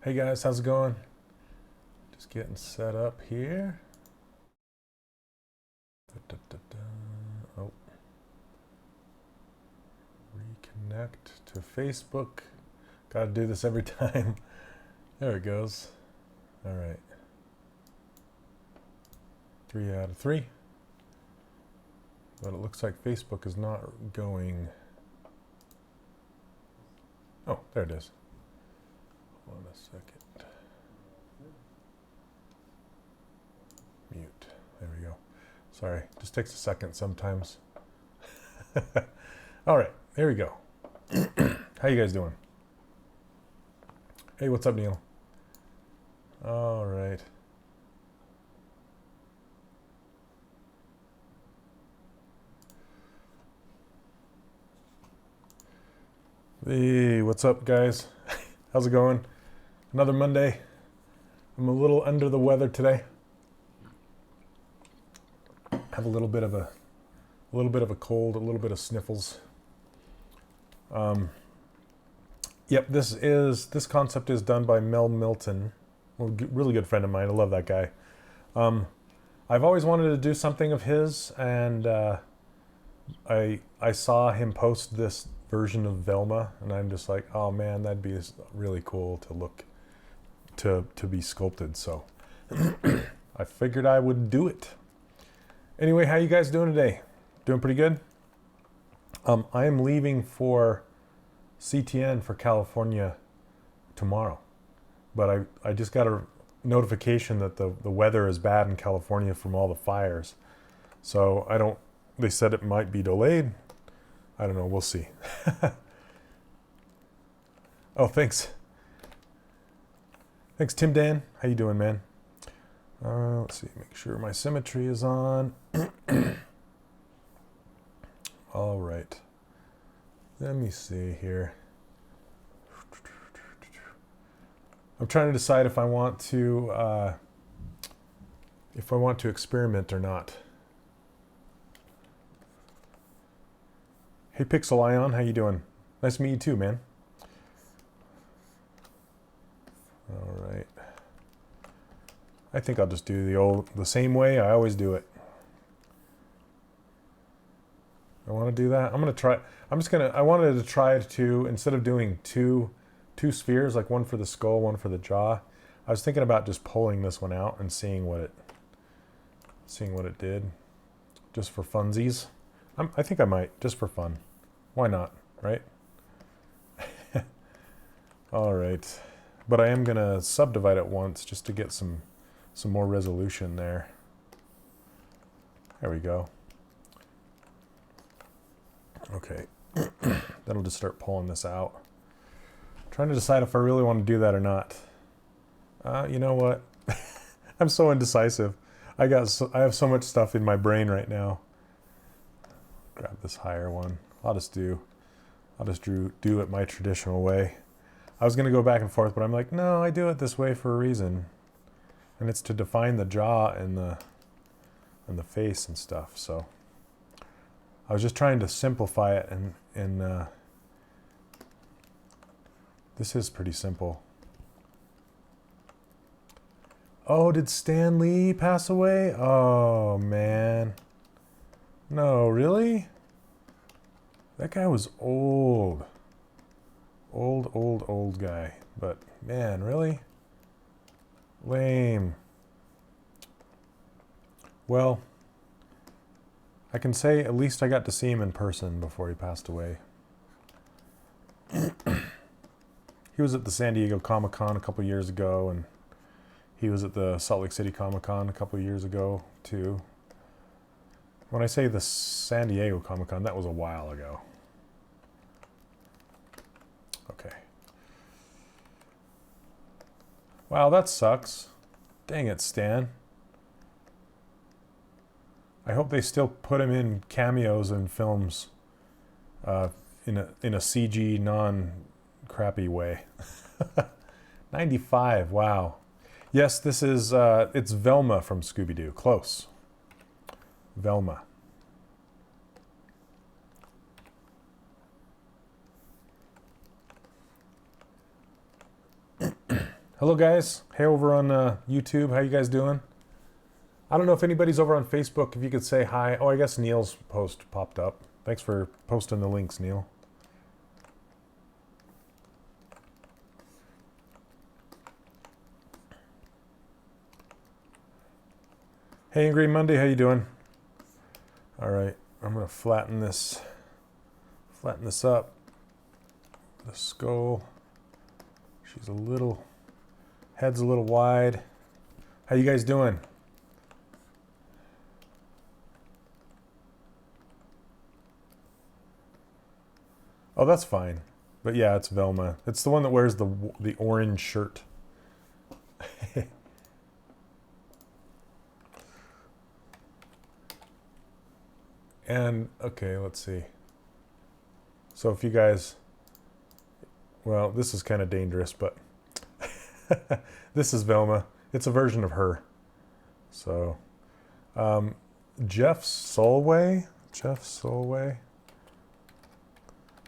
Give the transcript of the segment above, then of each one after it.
Hey guys, how's it going? Just getting set up here. Oh, reconnect to Facebook. Gotta do this every time. There it goes. All right. 3 out of 3. But it looks like Facebook is not going. Oh, there it is. Hold on a second. Mute. There we go. Sorry, just takes a second sometimes. All right, there we go. How you guys doing? Hey, what's up, Neil? All right. Hey, what's up, guys? How's it going? Another Monday. I'm a little under the weather today. Have a little bit of a cold, a little bit of sniffles. Yep, this concept is done by Mel Milton, a really good friend of mine. I love that guy. I've always wanted to do something of his, and I saw him post this version of Velma, and I'm just like, oh man, that'd be really cool to look to be sculpted. So I figured I would do it. Anyway, how you guys doing today? Doing pretty good? I am leaving for CTN for California tomorrow, but I just got a notification that the weather is bad in California from all the fires. So they said it might be delayed. I don't know, we'll see. Oh, thanks. Thanks, Tim Dan. How you doing, man? Let's see, make sure my symmetry is on. All right. Let me see here. I'm trying to decide if I want to experiment or not. Hey, Pixel Ion, how you doing? Nice to meet you too, man. All right. I think I'll just do the same way I always do it. I want to do that. I'm gonna try. I wanted to try to, instead of doing two spheres, like one for the skull, one for the jaw. I was thinking about just pulling this one out and seeing what it did, just for funsies. I think I might, just for fun. Why not, right? All right, but I am gonna subdivide it once just to get some more resolution there. There we go. Okay, then I'll just start pulling this out. Trying to decide if I really want to do that or not. You know what? I'm so indecisive. I have so much stuff in my brain right now. Grab this higher one. I'll just do it my traditional way. I was gonna go back and forth, but I'm like, no, I do it this way for a reason, and it's to define the jaw and the face and stuff. So I was just trying to simplify it, and this is pretty simple. Oh, did Stan Lee pass away? Oh man. No, really? That guy was old. Old guy. But man, really? Lame. Well, I can say at least I got to see him in person before he passed away. He was at the San Diego Comic-Con a couple years ago, and he was at the Salt Lake City Comic-Con a couple years ago too. When I say the San Diego Comic-Con, that was a while ago. Okay. Wow, that sucks. Dang it, Stan. I hope they still put him in cameos in films in a CG non-crappy way. 95, wow. Yes, this is, it's Velma from Scooby Doo. Close. Velma. Hello guys, hey over on YouTube, how you guys doing? I don't know if anybody's over on Facebook, if you could say hi. Oh, I guess Neil's post popped up. Thanks for posting the links, Neil. Hey Angry Monday, how you doing? All right, I'm gonna flatten this up. The skull, she's a little, head's a little wide. How you guys doing? Oh, that's fine. But yeah, it's Velma. It's the one that wears the orange shirt. And, okay, let's see. So if you guys, well, this is kind of dangerous, but this is Velma. It's a version of her. So, Jeff Solway? I'm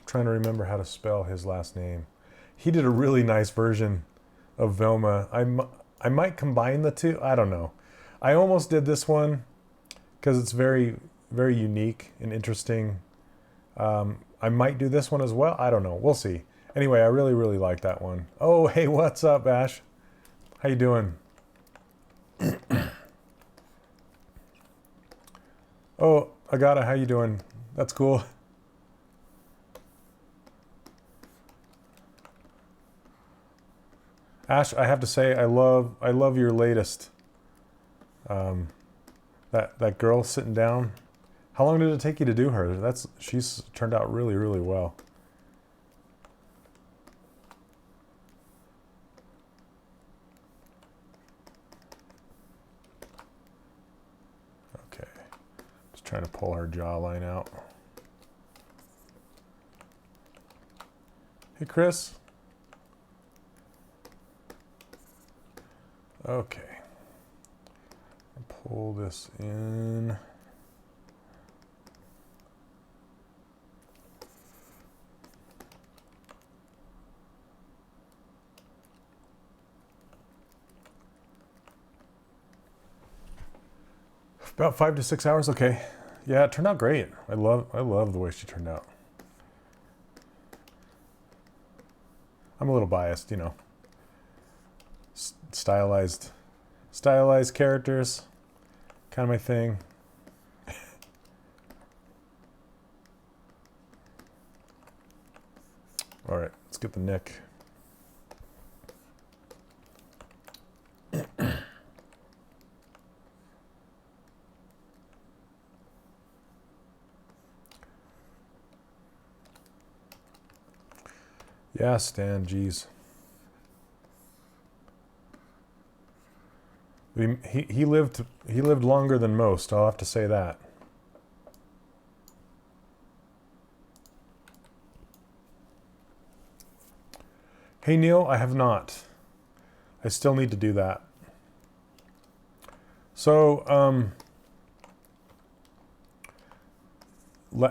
trying to remember how to spell his last name. He did a really nice version of Velma. I might combine the two. I don't know. I almost did this one because it's very, very unique and interesting. I might do this one as well. I don't know. We'll see. Anyway, I really, really like that one. Oh, hey, what's up, Ash? How you doing? Oh, Agata, how you doing? That's cool. Ash, I have to say, I love your latest. That girl sitting down. How long did it take you to do her? She's turned out really, really well. Okay, just trying to pull her jawline out. Hey, Chris. Okay. Pull this in. About 5 to 6 hours. Okay. Yeah, it turned out great. I love the way she turned out. I'm a little biased, you know. Stylized characters, kind of my thing. All right, let's get the neck. Yeah, Stan, geez. He lived longer than most, I'll have to say that. Hey Neil, I have not. I still need to do that. So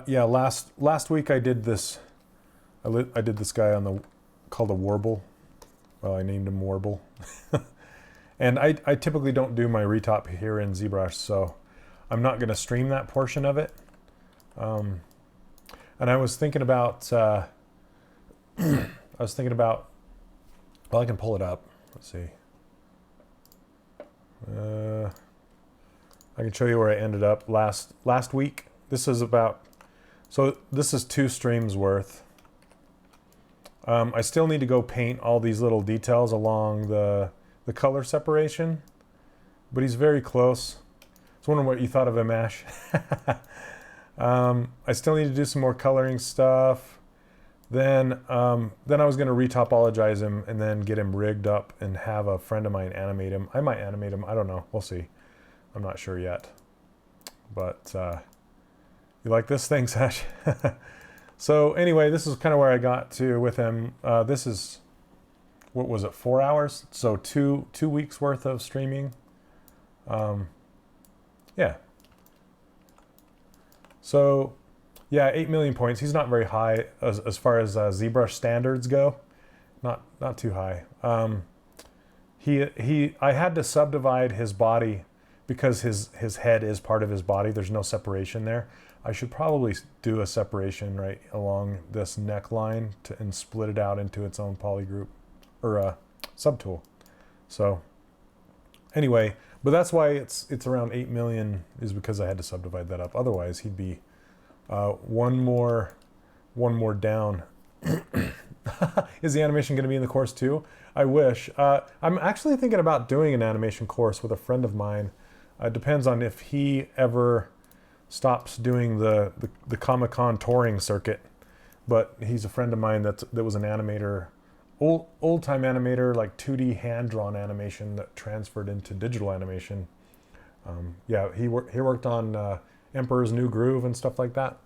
yeah, last week I did this. I did this guy called a warble. Well, I named him Warble. And I typically don't do my retop here in ZBrush, so I'm not going to stream that portion of it. And I was thinking about, well, I can pull it up. Let's see. I can show you where I ended up last week. This is so this is 2 streams worth. I still need to go paint all these little details along the color separation, but he's very close. I was wondering what you thought of him, Ash. I still need to do some more coloring stuff. Then I was going to retopologize him and then get him rigged up and have a friend of mine animate him. I might animate him. I don't know. We'll see. I'm not sure yet. But you like this? Thanks, Ash. So anyway, this is kind of where I got to with him. This is, what was it, 4 hours? So two weeks worth of streaming. Yeah. So yeah, 8 million points. He's not very high as far as ZBrush standards go. Not too high. I had to subdivide his body because his head is part of his body. There's no separation there. I should probably do a separation right along this neckline and split it out into its own polygroup or a subtool. So anyway, but that's why it's around 8 million, is because I had to subdivide that up. Otherwise, he'd be one more down. Is the animation going to be in the course too? I wish. I'm actually thinking about doing an animation course with a friend of mine. It depends on if he ever stops doing the Comic-Con touring circuit. But he's a friend of mine that was an animator, old-time animator, like 2D hand-drawn animation that transferred into digital animation. Yeah, he worked on Emperor's New Groove and stuff like that.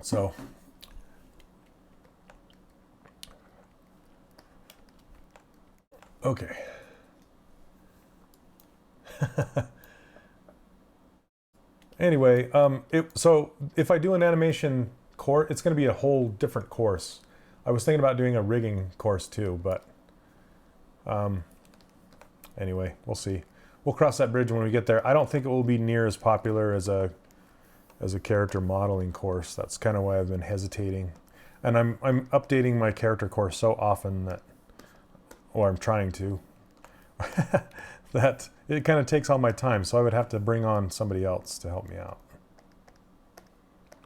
So okay. Anyway, so if I do an animation course, it's going to be a whole different course. I was thinking about doing a rigging course too, but anyway, we'll see. We'll cross that bridge when we get there. I don't think it will be near as popular as a character modeling course. That's kind of why I've been hesitating. And I'm updating my character course so often that, or I'm trying to, that it kind of takes all my time. So I would have to bring on somebody else to help me out.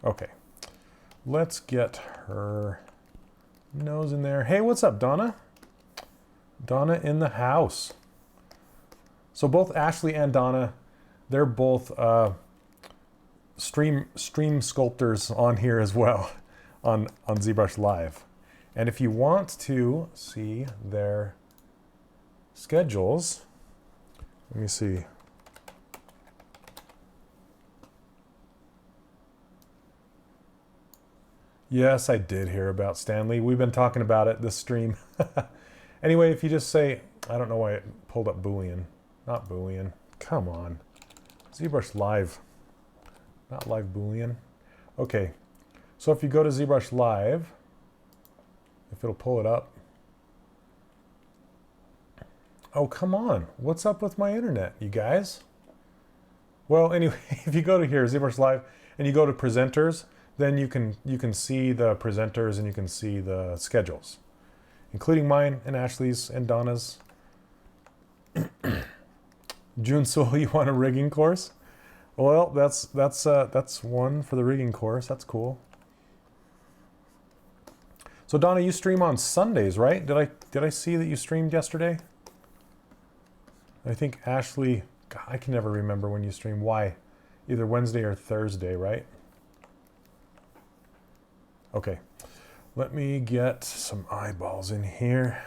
Okay, let's get her nose in there. Hey, what's up, Donna? Donna in the house. So both Ashley and Donna, they're both stream sculptors on here as well, on ZBrush Live. And if you want to see their schedules, let me see. Yes, I did hear about Stanley. We've been talking about it this stream. Anyway, if you just say, I don't know why it pulled up Boolean. Not Boolean. Come on. ZBrush Live. Not Live Boolean. Okay. So if you go to ZBrush Live, if it'll pull it up. Oh, come on. What's up with my internet, you guys? Well, anyway, if you go to here, ZBrush Live, and you go to presenters, then you can see the presenters and you can see the schedules, including mine and Ashley's and Donna's. June Soul, you want a rigging course? Well, that's one for the rigging course. That's cool. So Donna, you stream on Sundays, right? Did I see that you streamed yesterday? I think Ashley, God, I can never remember when you stream. Why? Either Wednesday or Thursday, right? Okay, let me get some eyeballs in here.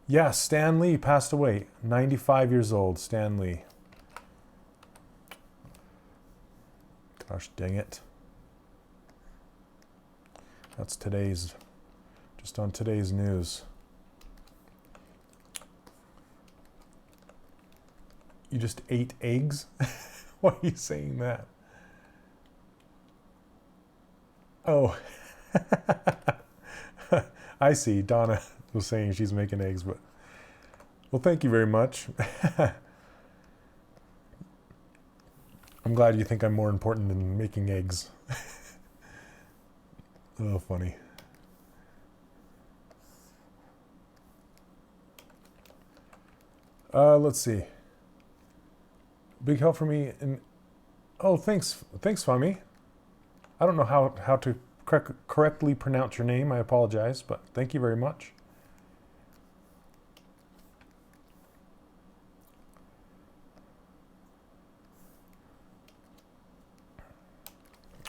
Yeah, Stan Lee passed away, 95 years old, Stan Lee. Gosh dang it. That's today's, just on today's news. You just ate eggs? Why are you saying that? Oh, I see. Donna was saying she's making eggs, but well, thank you very much. I'm glad you think I'm more important than making eggs. Oh, funny. Let's see. Big help for me. And oh, thanks, Fami. I don't know how to correctly pronounce your name. I apologize, but thank you very much.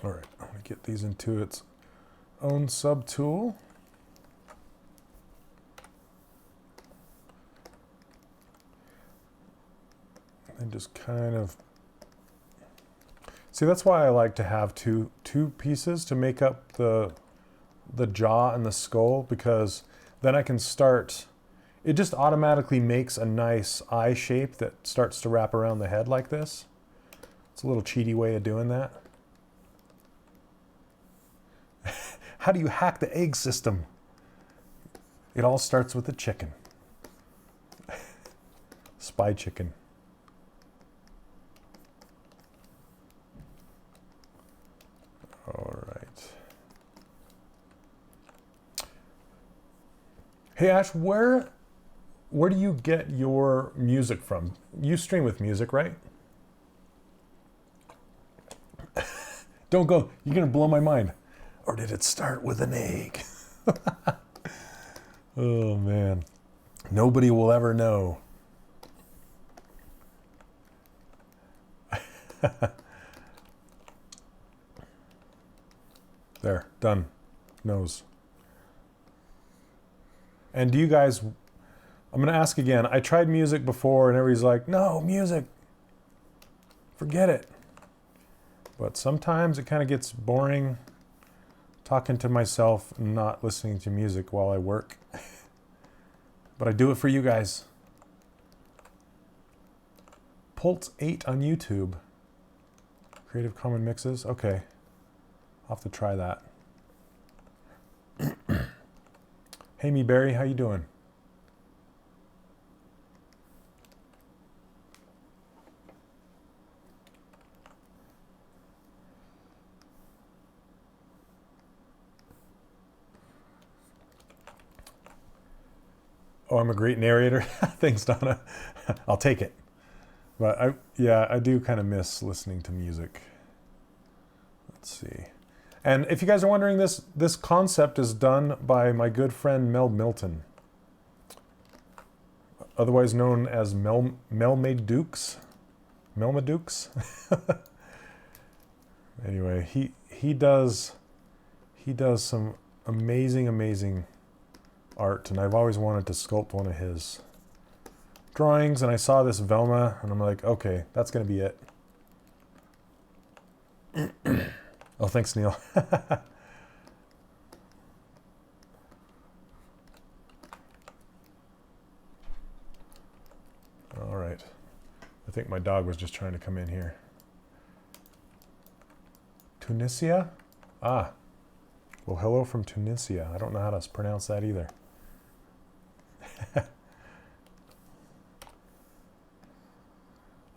All right, I'm going to get these into its own subtool. And just kind of see, that's why I like to have two pieces to make up the jaw and the skull, because then I can start, it just automatically makes a nice eye shape that starts to wrap around the head like this. It's a little cheaty way of doing that. how do you hack the egg system? It all starts with a chicken. Spy chicken. All right. Hey Ash, where do you get your music from? You stream with music, right? Don't go, you're gonna blow my mind. Or did it start with an egg? Oh man, nobody will ever know. There, done. Nose. And do you guys, I'm gonna ask again, I tried music before and everybody's like, no, music, forget it. But sometimes it kind of gets boring talking to myself and not listening to music while I work. But I do it for you guys. Pulse 8 on YouTube. Creative Commons mixes. Okay. I'll have to try that. Hey, me Barry, how you doing? Oh, I'm a great narrator. Thanks, Donna. I'll take it. But I do kind of miss listening to music. Let's see. And if you guys are wondering, this concept is done by my good friend Mel Milton, otherwise known as Melmadukes. Anyway, he does some amazing art, and I've always wanted to sculpt one of his drawings, and I saw this Velma and I'm like, okay, that's gonna be it. Oh, thanks, Neil. All right. I think my dog was just trying to come in here. Tunisia? Ah. Well, hello from Tunisia. I don't know how to pronounce that either.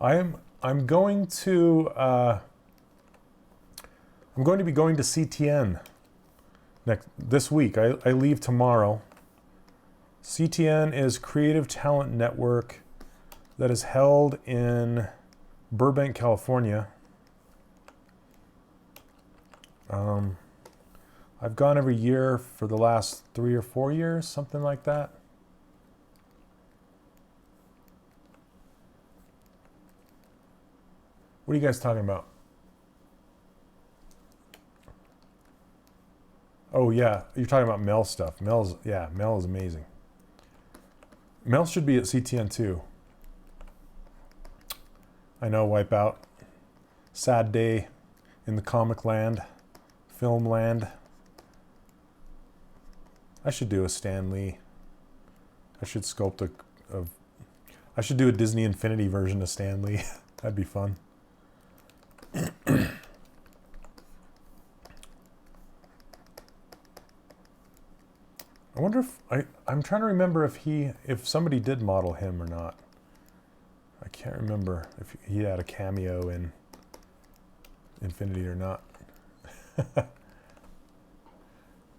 I'm going to be going to CTN this week. I leave tomorrow. CTN is Creative Talent Network that is held in Burbank, California. I've gone every year for the last 3 or 4 years, something like that. What are you guys talking about? Oh yeah, you're talking about Mel stuff. Mel is amazing. Mel should be at CTN too. I know, Wipeout. Sad day in the comic land, film land. I should do a Stan Lee. I should sculpt I should do a Disney Infinity version of Stan Lee. That'd be fun. I wonder if I'm trying to remember if somebody did model him or not. I can't remember if he had a cameo in Infinity or not.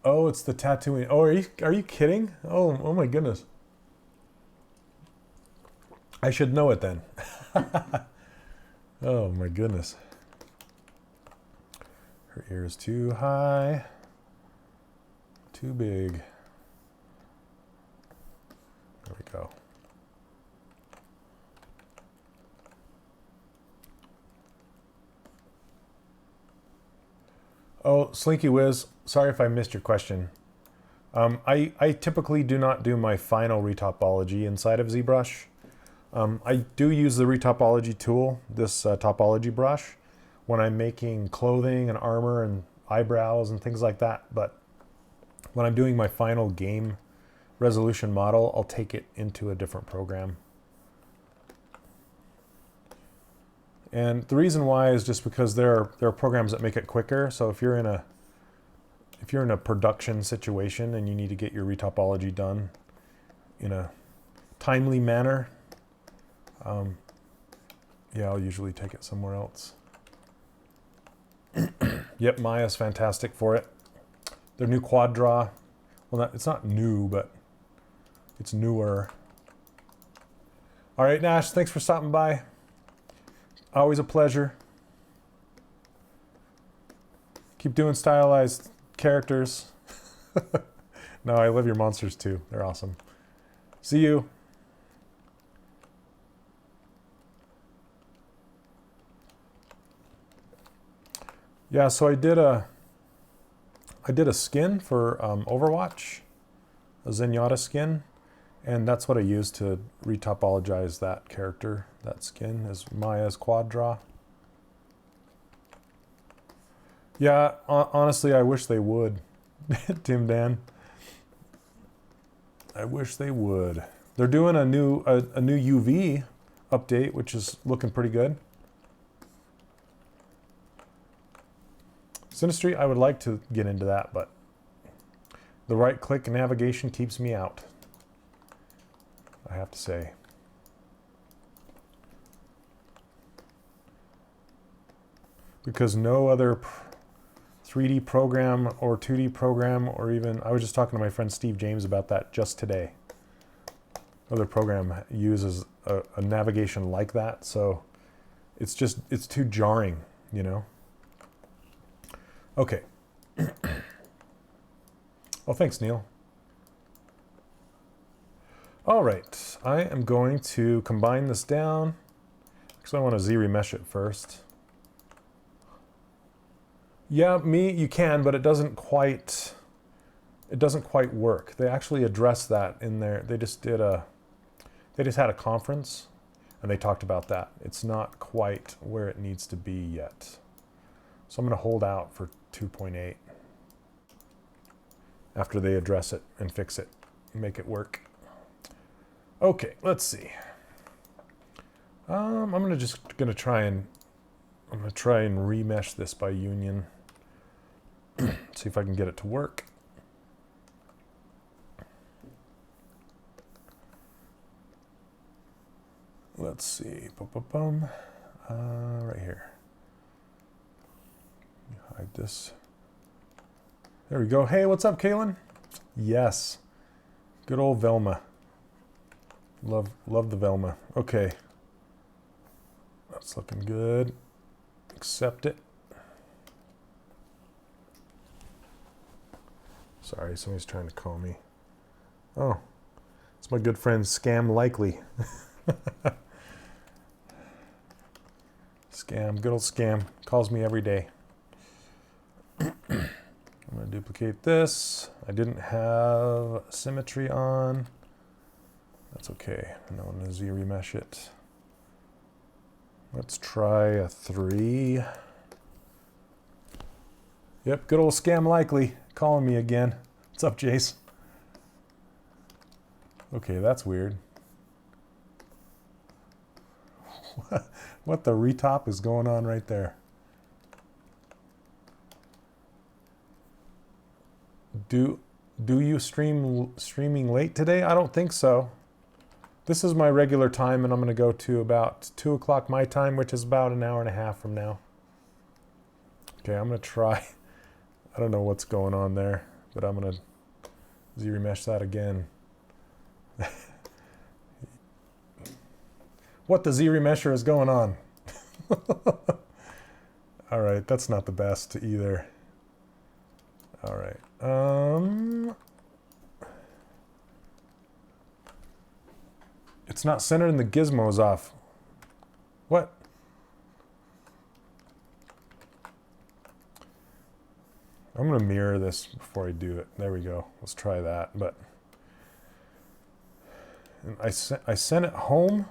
Oh, it's the tattooing. Oh, are you kidding? Oh my goodness. I should know it then. Oh my goodness. Her ear is too high, too big. There we go. Oh, Slinky Wiz, sorry if I missed your question. I typically do not do my final retopology inside of ZBrush. I do use the retopology tool, this topology brush, when I'm making clothing and armor and eyebrows and things like that. But when I'm doing my final game resolution model, I'll take it into a different program. And the reason why is just because there are programs that make it quicker. So if you're in if you're in a production situation and you need to get your retopology done in a timely manner, yeah, I'll usually take it somewhere else. Yep, Maya's fantastic for it. Their new quad draw, well, it's not new, but it's newer. All right, Nash, thanks for stopping by. Always a pleasure. Keep doing stylized characters. No, I love your monsters too. They're awesome. See you. Yeah, so I did a skin for Overwatch, a Zenyatta skin, and that's what I used to retopologize that character. That skin is Maya's quad draw. Yeah, honestly, I wish they would, Tim Dan. I wish they would. They're doing a new UV update, which is looking pretty good. Synastry, I would like to get into that, but the right-click navigation keeps me out, I have to say. Because no other 3D program or 2D program, or even, I was just talking to my friend Steve James about that just today. Other program uses a navigation like that, so it's too jarring, you know? Okay. Oh, thanks, Neil. All right, I am going to combine this down. Actually, I want to Z-remesh it first. Yeah, you can, but it doesn't quite work. They actually addressed that in there. They just had a conference and they talked about that. It's not quite where it needs to be yet. So I'm going to hold out for 2.8 after they address it and fix it and make it work. Okay, let's see. I'm going to try and remesh this by union. See if I can get it to work. Let's see. Right here. Hide this. There we go. Hey, what's up, Kaylin? Yes. Good old Velma. Love the Velma. Okay. That's looking good. Accept it. Sorry, somebody's trying to call me. Oh, it's my good friend Scam Likely. Scam, good old Scam. Calls me every day. I'm going to duplicate this. I didn't have symmetry on. That's okay. And I'm going to Z-remesh it. Let's try a 3. Yep, good old Scam Likely calling me again. What's up, Jace? Okay, that's weird. What the retop is going on right there? Do you streaming late today? I don't think so. This is my regular time, and I'm going to go to about 2 o'clock my time, which is about an hour and a half from now. Okay, I'm going to try. I don't know what's going on there, but I'm going to Z-remesh that again. What the Z-remesher is going on? All right, that's not the best either. All right. It's not centered and the gizmo's off. What? I'm going to mirror this before I do it. There we go. Let's try that. But I sent it home.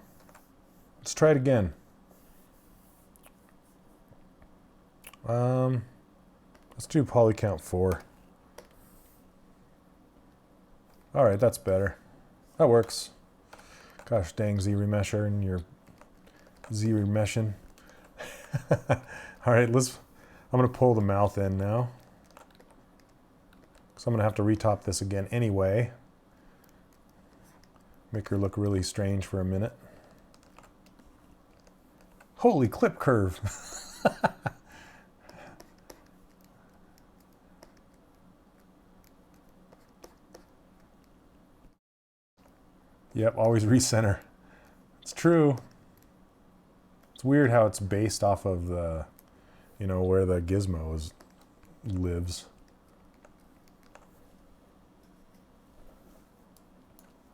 Let's try it again. Let's do poly count 4. All right, that's better. That works. Gosh dang, Z-remesher and your Z-remeshing. All right, I'm going to pull the mouth in now. So I'm going to have to retop this again anyway. Make her look really strange for a minute. Holy clip curve. Yep, always recenter. It's true. It's weird how it's based off of the, you know, where the gizmo lives.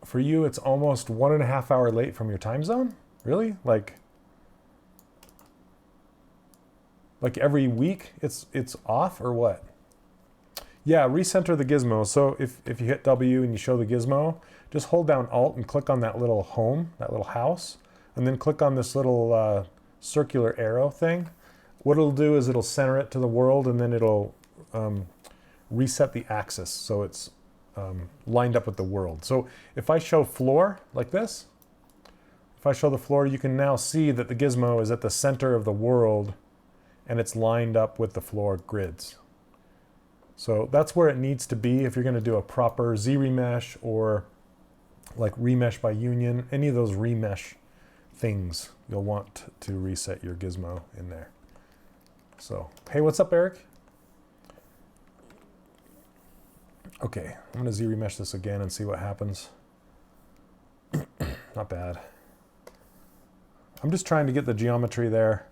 For you, it's almost 1.5 hours late from your time zone? Really? Like every week it's off or what? Yeah, recenter the gizmo. So if you hit W and you show the gizmo, just hold down Alt and click on that little home, that little house, and then click on this little circular arrow thing. What it'll do is it'll center it to the world, and then it'll reset the axis so it's lined up with the world. So if I show floor like this, if I show the floor, you can now see that the gizmo is at the center of the world and it's lined up with the floor grids. So that's where it needs to be if you're going to do a proper Z remesh or like remesh by union, any of those remesh things, you'll want to reset your gizmo in there. So, hey, what's up, Eric? Okay, I'm going to Z remesh this again and see what happens. Not bad. I'm just trying to get the geometry there.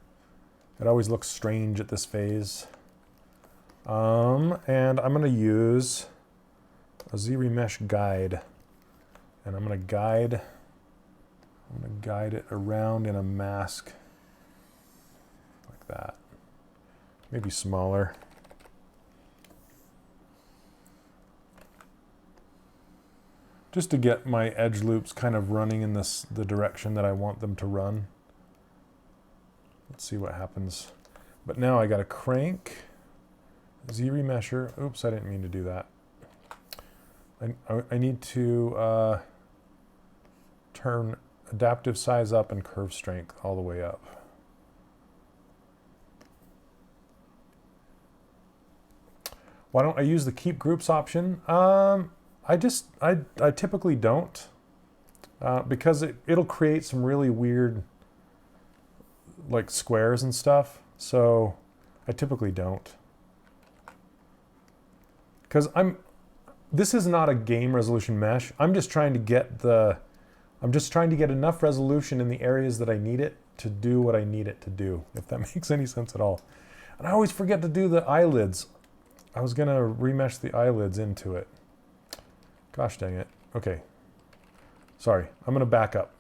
It always looks strange at this phase. And I'm going to use a Z remesh guide. And I'm going to guide it around in a mask like that. Maybe smaller. Just to get my edge loops kind of running in the direction that I want them to run. Let's see what happens. But now I got to crank Z remesher. Oops, I didn't mean to do that. I need to turn adaptive size up and curve strength all the way up. Why don't I use the keep groups option? I typically don't because it'll create some really weird like squares and stuff. So I typically don't. Because this is not a game resolution mesh. I'm just trying to get enough resolution in the areas that I need it to do what I need it to do, if that makes any sense at all. And I always forget to do the eyelids. I was gonna remesh the eyelids into it. Gosh dang it. Okay. Sorry, I'm gonna back up.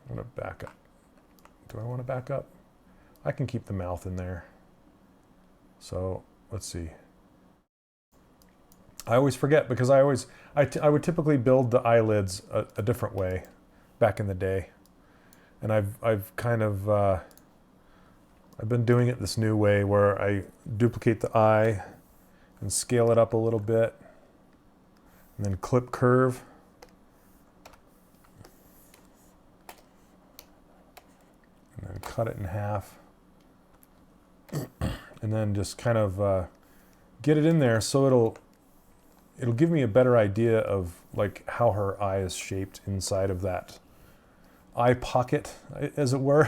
Do I wanna back up? I can keep the mouth in there. So let's see. I always forget because I would typically build the eyelids a different way back in the day, and I've kind of I've been doing it this new way where I duplicate the eye and scale it up a little bit, and then clip curve, and then cut it in half, and then just kind of get it in there so it'll give me a better idea of like how her eye is shaped inside of that eye pocket, as it were.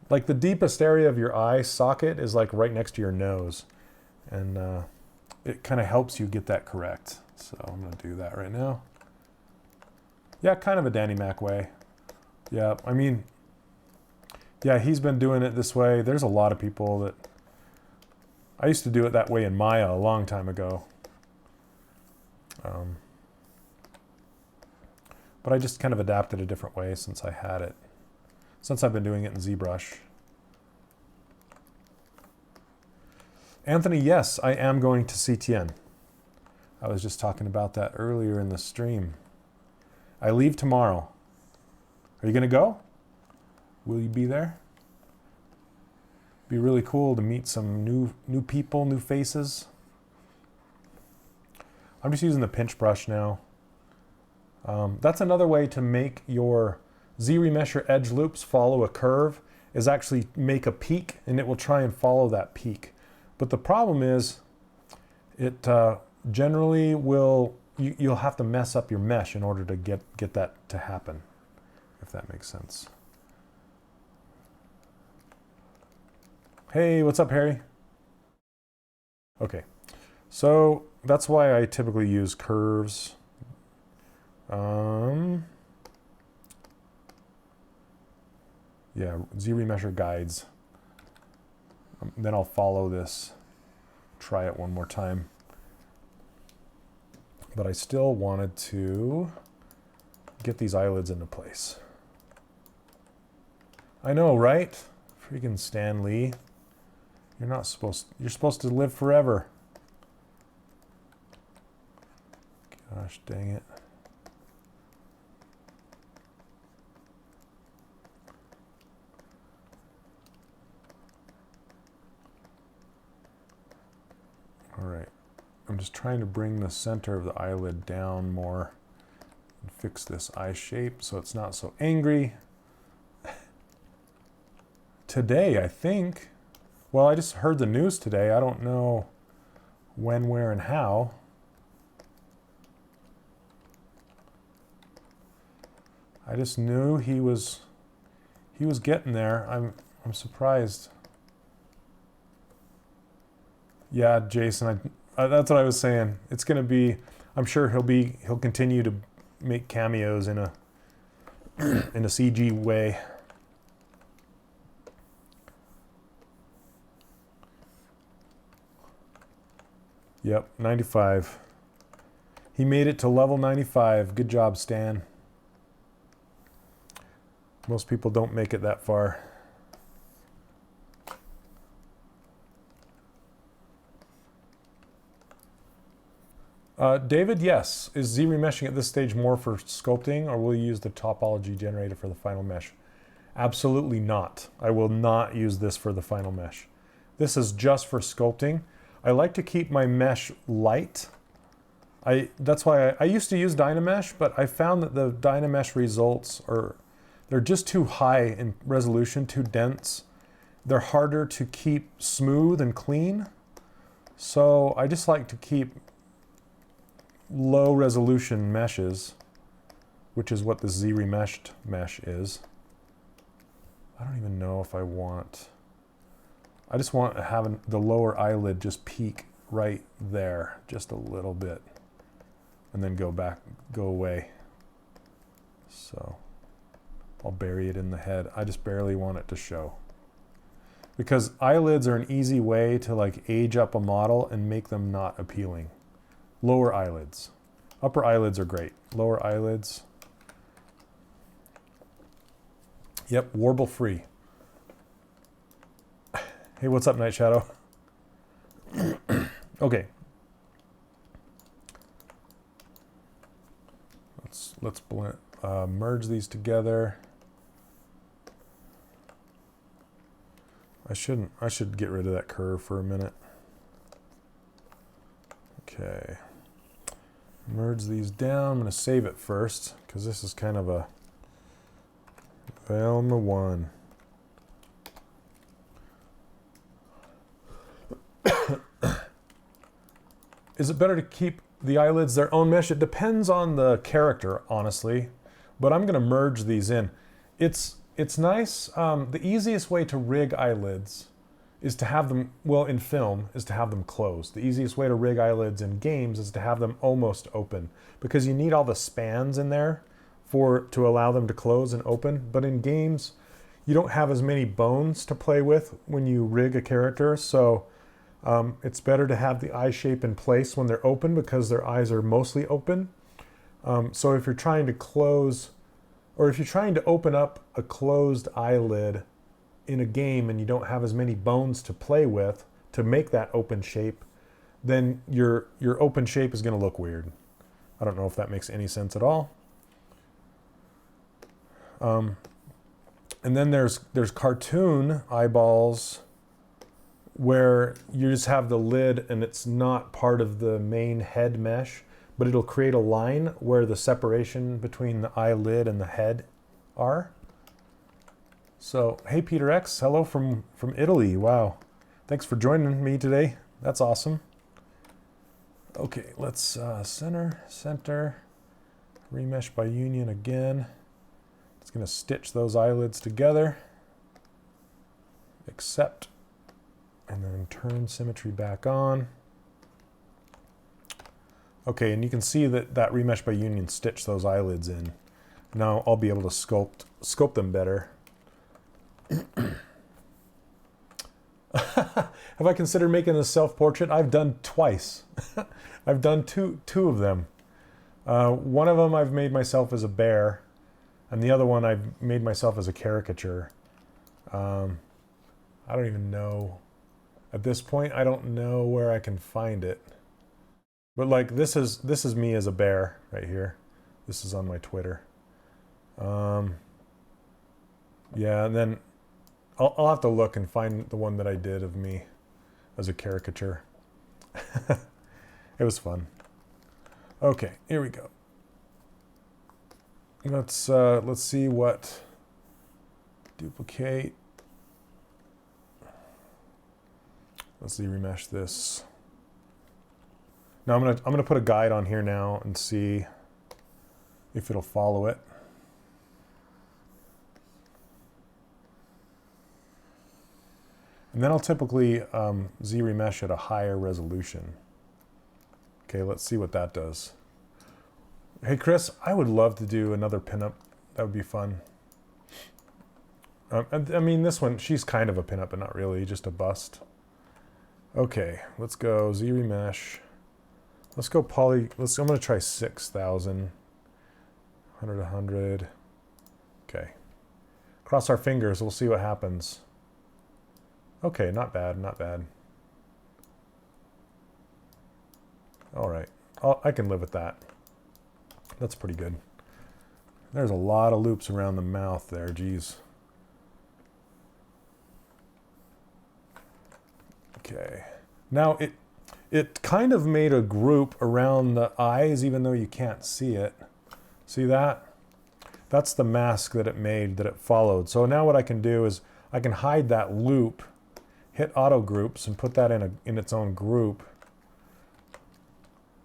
Like the deepest area of your eye socket is like right next to your nose, and it kind of helps you get that correct. So I'm going to do that right now. Yeah, kind of a Danny Mac way. Yeah, I mean, yeah, he's been doing it this way. There's a lot of people that I used to do it that way in Maya a long time ago. But I just kind of adapted a different way since I've been doing it in ZBrush. Anthony, yes, I am going to CTN. I was just talking about that earlier in the stream. I leave tomorrow. Are you going to go? Will you be there? Be really cool to meet some new people, new faces. I'm just using the pinch brush now. That's another way to make your Z remesher edge loops follow a curve, is actually make a peak, and it will try and follow that peak. But the problem is, generally will, you'll have to mess up your mesh in order to get that to happen, if that makes sense. Hey, what's up, Harry? Okay, so that's why I typically use curves. Yeah, ZRemesher guides. Then I'll follow this, try it one more time. But I still wanted to get these eyelids into place. I know, right? Freaking Stan Lee. You're supposed to live forever. Gosh dang it. All right, I'm just trying to bring the center of the eyelid down more and fix this eye shape so it's not so angry. Today, I think. Well, I just heard the news today. I don't know when, where, and how. I just knew he was getting there. I'm surprised. Yeah, Jason, that's what I was saying. It's going to be, I'm sure he'll continue to make cameos in a CG way. Yep, 95. He made it to level 95. Good job, Stan. Most people don't make it that far. David, yes. Is ZRemeshing at this stage more for sculpting, or will you use the topology generator for the final mesh? Absolutely not. I will not use this for the final mesh. This is just for sculpting. I like to keep my mesh light. That's why I used to use Dynamesh, but I found that the Dynamesh results they're just too high in resolution, too dense. They're harder to keep smooth and clean. So I just like to keep low resolution meshes, which is what the ZRemeshed mesh is. I don't even know if I just want to have the lower eyelid just peak right there, just a little bit, and then go away. So I'll bury it in the head. I just barely want it to show. Because eyelids are an easy way to like age up a model and make them not appealing. Lower eyelids. Upper eyelids are great. Lower eyelids. Yep, warble free. Hey, what's up, Night Shadow? Okay. Let's blend, merge these together. I should get rid of that curve for a minute. Okay. Merge these down. I'm going to save it first because this is kind of a Velma 1. Is it better to keep the eyelids their own mesh? It depends on the character, honestly, but I'm going to merge these in. It's nice. The easiest way to rig eyelids is to have them, well, in film, is to have them closed. The easiest way to rig eyelids in games is to have them almost open, because you need all the spans in there to allow them to close and open. But in games, you don't have as many bones to play with when you rig a character, so it's better to have the eye shape in place when they're open because their eyes are mostly open. So if you're trying to close, or if you're trying to open up a closed eyelid in a game and you don't have as many bones to play with to make that open shape, then your open shape is going to look weird. I don't know if that makes any sense at all. And then there's cartoon eyeballs where you just have the lid and it's not part of the main head mesh, but it'll create a line where the separation between the eyelid and the head are. So, hey Peter X, hello from Italy. Wow. Thanks for joining me today. That's awesome. Okay, let's center, remesh by union again. It's going to stitch those eyelids together, accept, and then turn symmetry back on. Okay, and you can see that that remesh by union stitched those eyelids in. Now I'll be able to sculpt them better. Have I considered making a self-portrait? I've done twice. I've done two of them. One of them I've made myself as a bear, and the other one I've made myself as a caricature. I don't even know. At this point, I don't know where I can find it. But like this is me as a bear right here. This is on my Twitter. Yeah, and then I'll have to look and find the one that I did of me as a caricature. It was fun. Okay, here we go. Let's see what duplicate. Let's see, remesh this. Now I'm gonna put a guide on here now and see if it'll follow it. And then I'll typically Z-remesh at a higher resolution. Okay, let's see what that does. Hey Chris, I would love to do another pinup. That would be fun. I mean, this one, she's kind of a pinup, but not really, just a bust. Okay, let's go Z-remesh. Let's go poly. I'm gonna try 6,000. 100, 100. Okay. Cross our fingers. We'll see what happens. Okay, not bad, not bad. All right, I can live with that. That's pretty good. There's a lot of loops around the mouth there, geez. Okay, now it kind of made a group around the eyes even though you can't see it. See that? That's the mask that it made, that it followed. So now what I can do is I can hide that loop, hit auto groups and put that in its own group.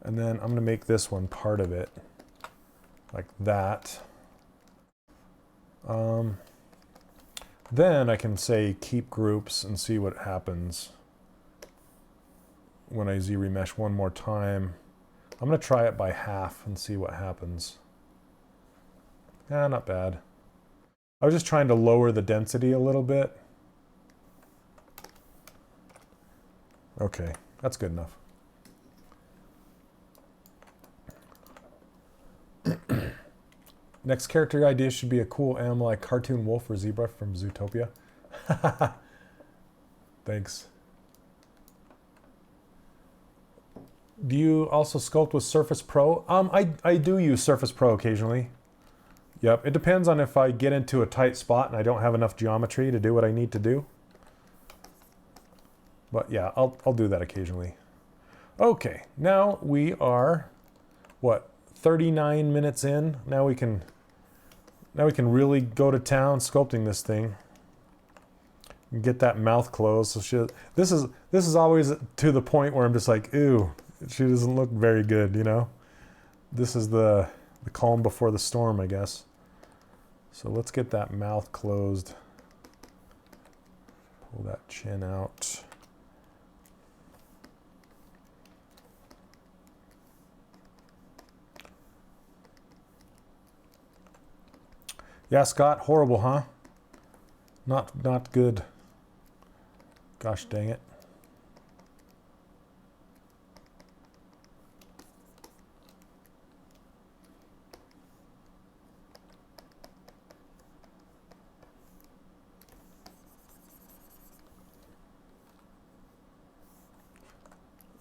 And then I'm going to make this one part of it, like that. Then I can say keep groups and see what happens when I Z-remesh one more time. I'm going to try it by half and see what happens. Yeah, not bad. I was just trying to lower the density a little bit. Okay, that's good enough. Next character idea should be a cool animal like cartoon wolf or zebra from Zootopia. Thanks. Do you also sculpt with Surface Pro? I do use Surface Pro occasionally. Yep, it depends on if I get into a tight spot and I don't have enough geometry to do what I need to do. But yeah, I'll do that occasionally. Okay, now we are, what, 39 minutes in? Now we can really go to town sculpting this thing. Get that mouth closed. So this is always to the point where I'm just like, ew, she doesn't look very good, you know? This is the calm before the storm, I guess. So let's get that mouth closed. Pull that chin out. Yeah, Scott, horrible, huh? Not good. Gosh dang it.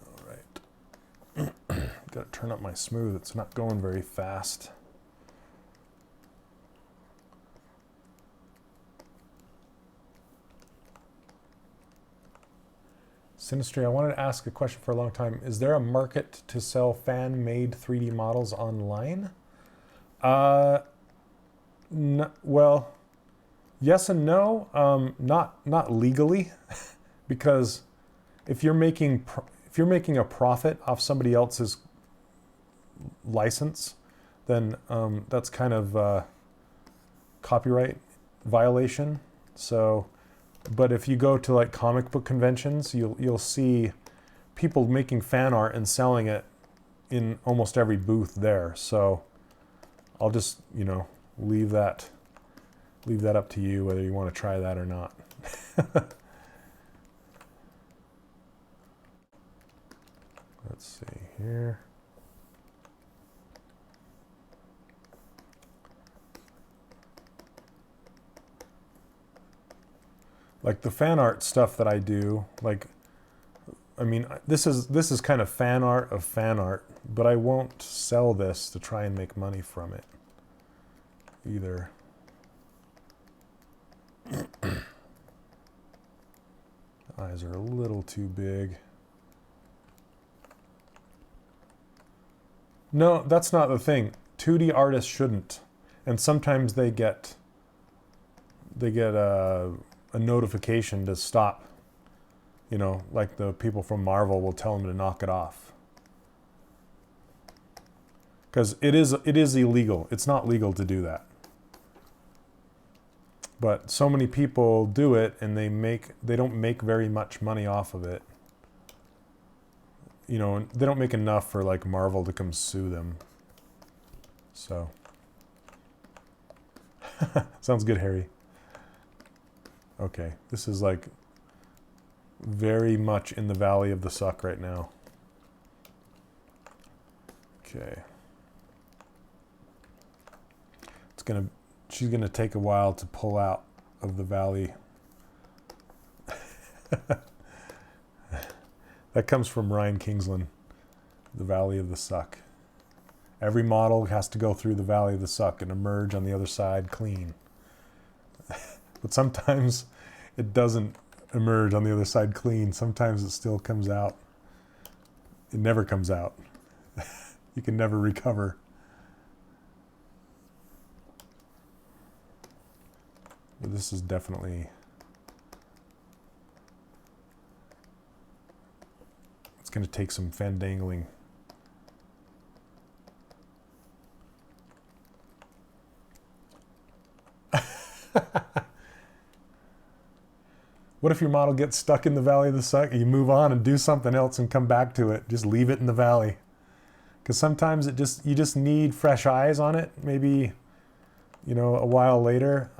All right. Gotta turn up my smooth. It's not going very fast. Sinistry, I wanted to ask a question for a long time. Is there a market to sell fan-made 3D models online? Well, yes and no. Not legally, because if you're making if you're making a profit off somebody else's license, then that's kind of copyright violation. So, but if you go to like comic book conventions, you'll see people making fan art and selling it in almost every booth there. So I'll just, you know, leave that up to you whether you want to try that or not. Let's see here. Like the fan art stuff that I do, like, I mean, this is kind of fan art of fan art, but I won't sell this to try and make money from it either. Eyes are a little too big. No, that's not the thing. 2D artists shouldn't. And sometimes they get a notification to stop. You know, like the people from Marvel will tell them to knock it off. Because it is illegal. It's not legal to do that. But so many people do it, and they don't make very much money off of it. You know, and they don't make enough for like Marvel to come sue them. So sounds good, Harry. Okay, this is like very much in the valley of the suck right now. Okay. She's gonna take a while to pull out of the valley. That comes from Ryan Kingsland, the valley of the suck. Every model has to go through the valley of the suck and emerge on the other side clean. But sometimes it doesn't emerge on the other side clean. Sometimes it still comes out. It never comes out. You can never recover. But this is definitely... It's going to take some fandangling. What if your model gets stuck in the valley of the suck? You move on and do something else and come back to it. Just leave it in the valley. Because sometimes you just need fresh eyes on it. Maybe, you know, a while later.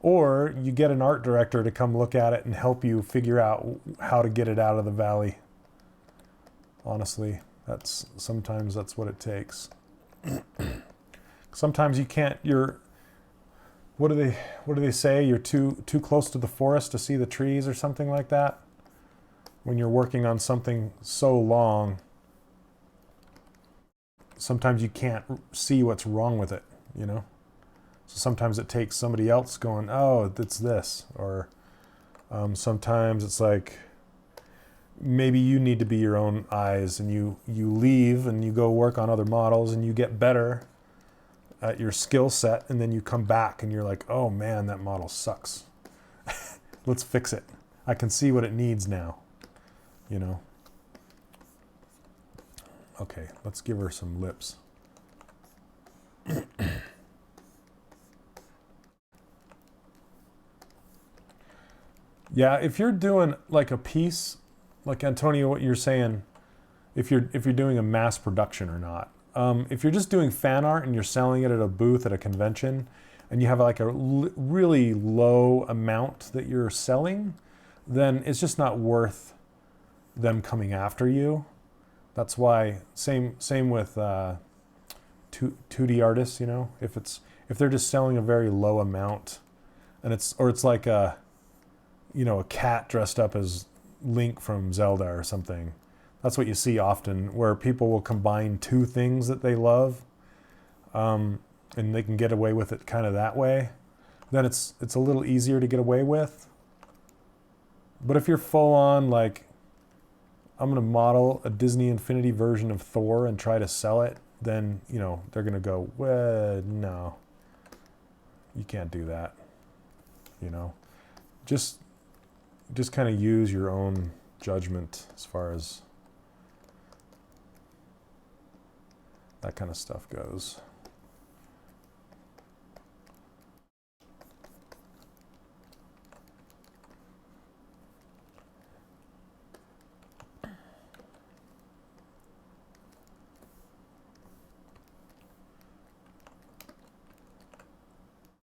Or you get an art director to come look at it and help you figure out how to get it out of the valley. Honestly, sometimes that's what it takes. Sometimes you can't. What do they say? You're too close to the forest to see the trees or something like that. When you're working on something so long, sometimes you can't see what's wrong with it, you know? So sometimes it takes somebody else going, oh, it's this. Or sometimes it's like, maybe you need to be your own eyes, and you leave and you go work on other models and you get better at your skill set, and then you come back and you're like, oh man, that model sucks. Let's fix it. I can see what it needs now, you know? Okay, let's give her some lips. Yeah, if you're doing like a piece, like Antonio, what you're saying, if you're doing a mass production or not. If you're just doing fan art and you're selling it at a booth at a convention, and you have like a really low amount that you're selling, then it's just not worth them coming after you. That's why same with 2D artists, you know, if they're just selling a very low amount, and it's like a cat dressed up as Link from Zelda or something. That's what you see often, where people will combine two things that they love, and they can get away with it kind of that way. Then it's a little easier to get away with. But if you're full on, like, I'm going to model a Disney Infinity version of Thor and try to sell it, then, you know, they're going to go, well, no, you can't do that. You know, just kind of use your own judgment as far as that kind of stuff goes.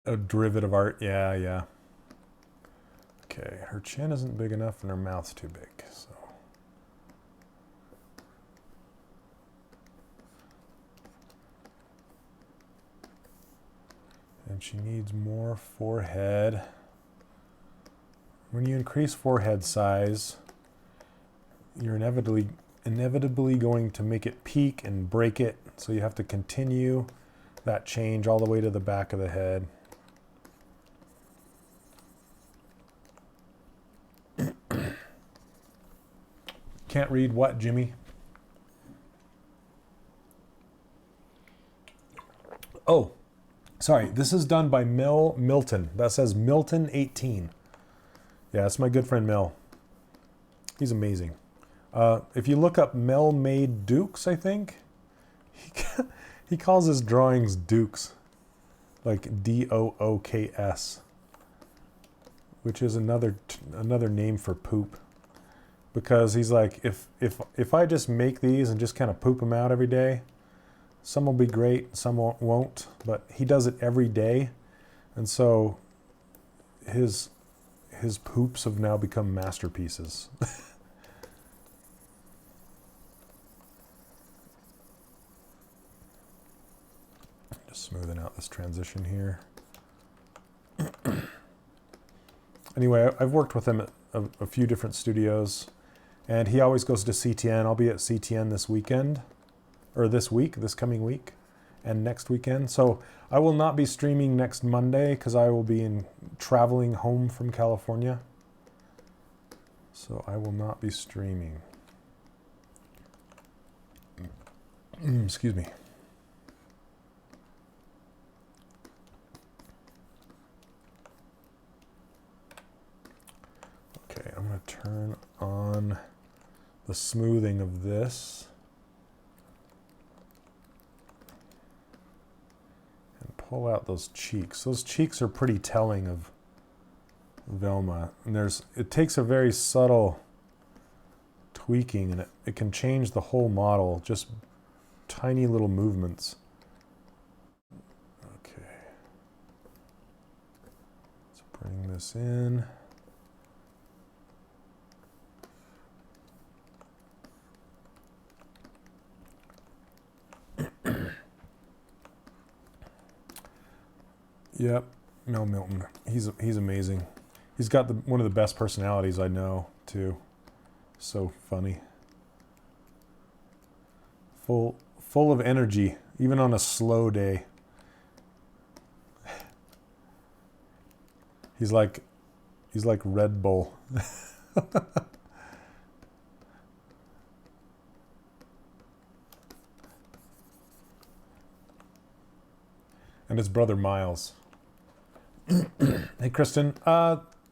A derivative art, yeah, yeah. Okay, her chin isn't big enough and her mouth's too big, so. And she needs more forehead. When you increase forehead size, you're inevitably going to make it peak and break it, so you have to continue that change all the way to the back of the head. Can't read what, Jimmy? Oh, sorry. This is done by Mel Milton. That says Milton 18. Yeah, that's my good friend Mel. He's amazing. If you look up Mel Made Dukes, I think, he calls his drawings Dukes, like D-O-O-K-S, which is another name for poop. Because he's like, if I just make these and just kind of poop them out every day, some will be great, some won't. But he does it every day, and so his poops have now become masterpieces. Just smoothing out this transition here. Anyway, I've worked with him at a few different studios. And he always goes to CTN. I'll be at CTN this weekend, or this coming week, and next weekend. So I will not be streaming next Monday because I will be traveling home from California. So I will not be streaming. Excuse me. Okay, I'm going to turn on the smoothing of this and pull out those cheeks. Those cheeks are pretty telling of Velma, and it takes a very subtle tweaking, and it can change the whole model, just tiny little movements. Okay, let's bring this in. Yep, Mel Milton. He's amazing. He's got one of the best personalities I know too. So funny. Full of energy, even on a slow day. He's like Red Bull. And his brother Miles. Hey, Kristen,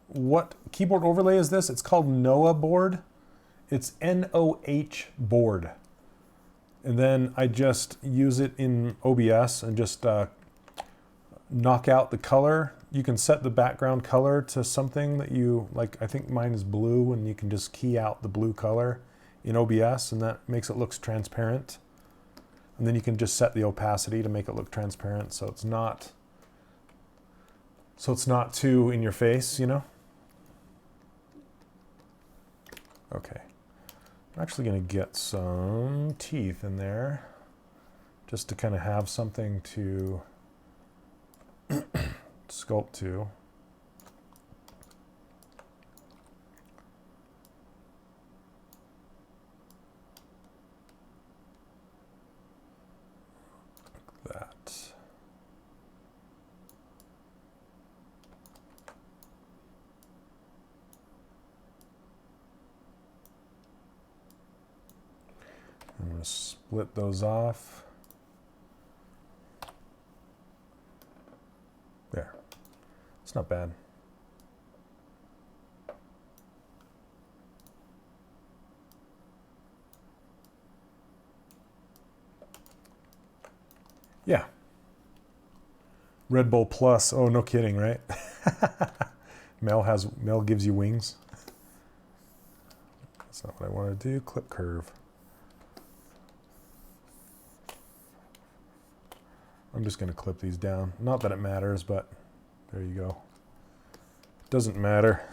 what keyboard overlay is this? It's called Noah board. It's N-O-H board. And then I just use it in OBS and just knock out the color. You can set the background color to something that you like. I think mine is blue, and you can just key out the blue color in OBS, and that makes it look transparent. And then you can just set the opacity to make it look transparent, so it's not too in your face, you know? Okay. I'm actually going to get some teeth in there just to kind of have something to sculpt to. I'm going to split those off. There. It's not bad. Yeah. Red Bull Plus. Oh, no kidding, right? Mel gives you wings. That's not what I want to do. Clip curve. I'm just going to clip these down. Not that it matters, but there you go. Doesn't matter.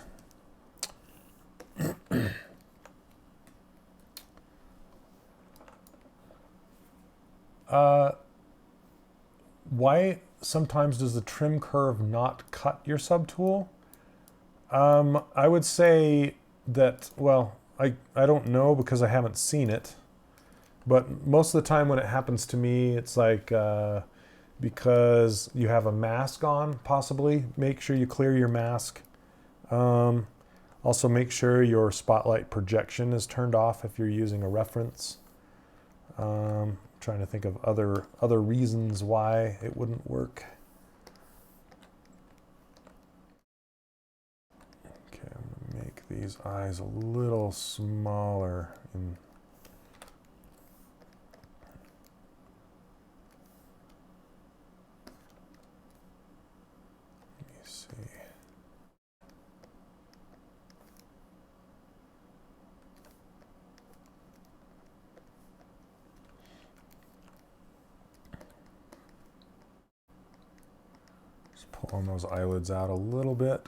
Why sometimes does the trim curve not cut your subtool? I would say that, well, I don't know because I haven't seen it. But most of the time when it happens to me, it's like because you have a mask on, possibly. Make sure you clear your mask. Also make sure your spotlight projection is turned off if you're using a reference. Trying to think of other reasons why it wouldn't work. Okay, I'm gonna make these eyes a little smaller. Let me see. Pulling those eyelids out a little bit.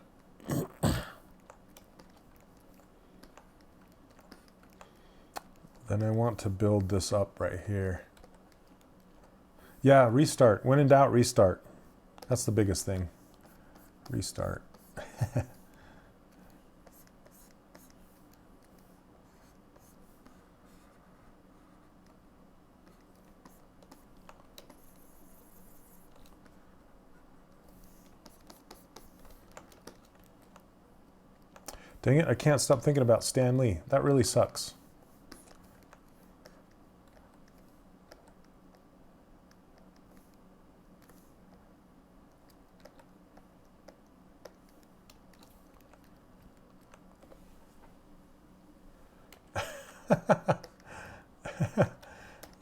Then I want to build this up right here. Yeah, restart. When in doubt, restart. That's the biggest thing. Restart. Dang it, I can't stop thinking about Stan Lee. That really sucks.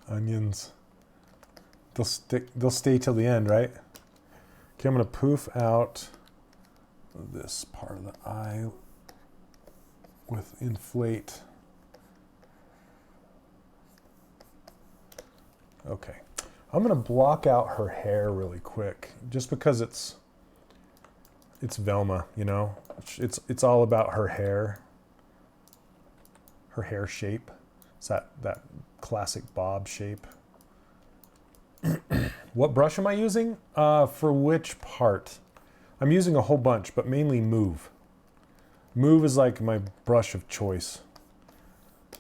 Onions. They'll stay till the end, right? Okay, I'm gonna poof out this part of the eye with inflate. Okay, I'm gonna block out her hair really quick, just because it's Velma, you know. It's all about her hair shape. It's that classic bob shape. What brush am I using? For which part? I'm using a whole bunch, but mainly Move. Move is like my brush of choice.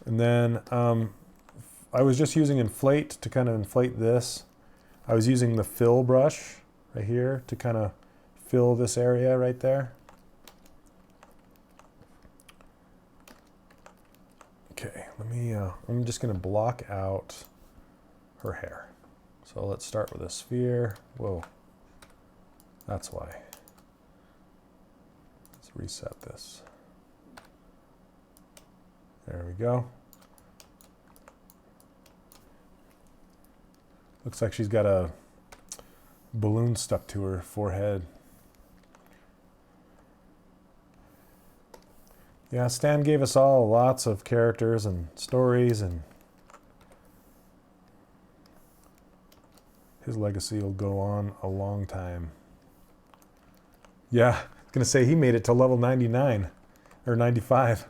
And then I was just using inflate to kind of inflate this. I was using the fill brush right here to kind of fill this area right there. Okay, I'm just gonna block out her hair. So let's start with a sphere. Whoa, that's why. Let's reset this. There we go. Looks like she's got a balloon stuck to her forehead. Yeah, Stan gave us all lots of characters and stories, and his legacy will go on a long time. Yeah, I was gonna say he made it to level 99 or 95.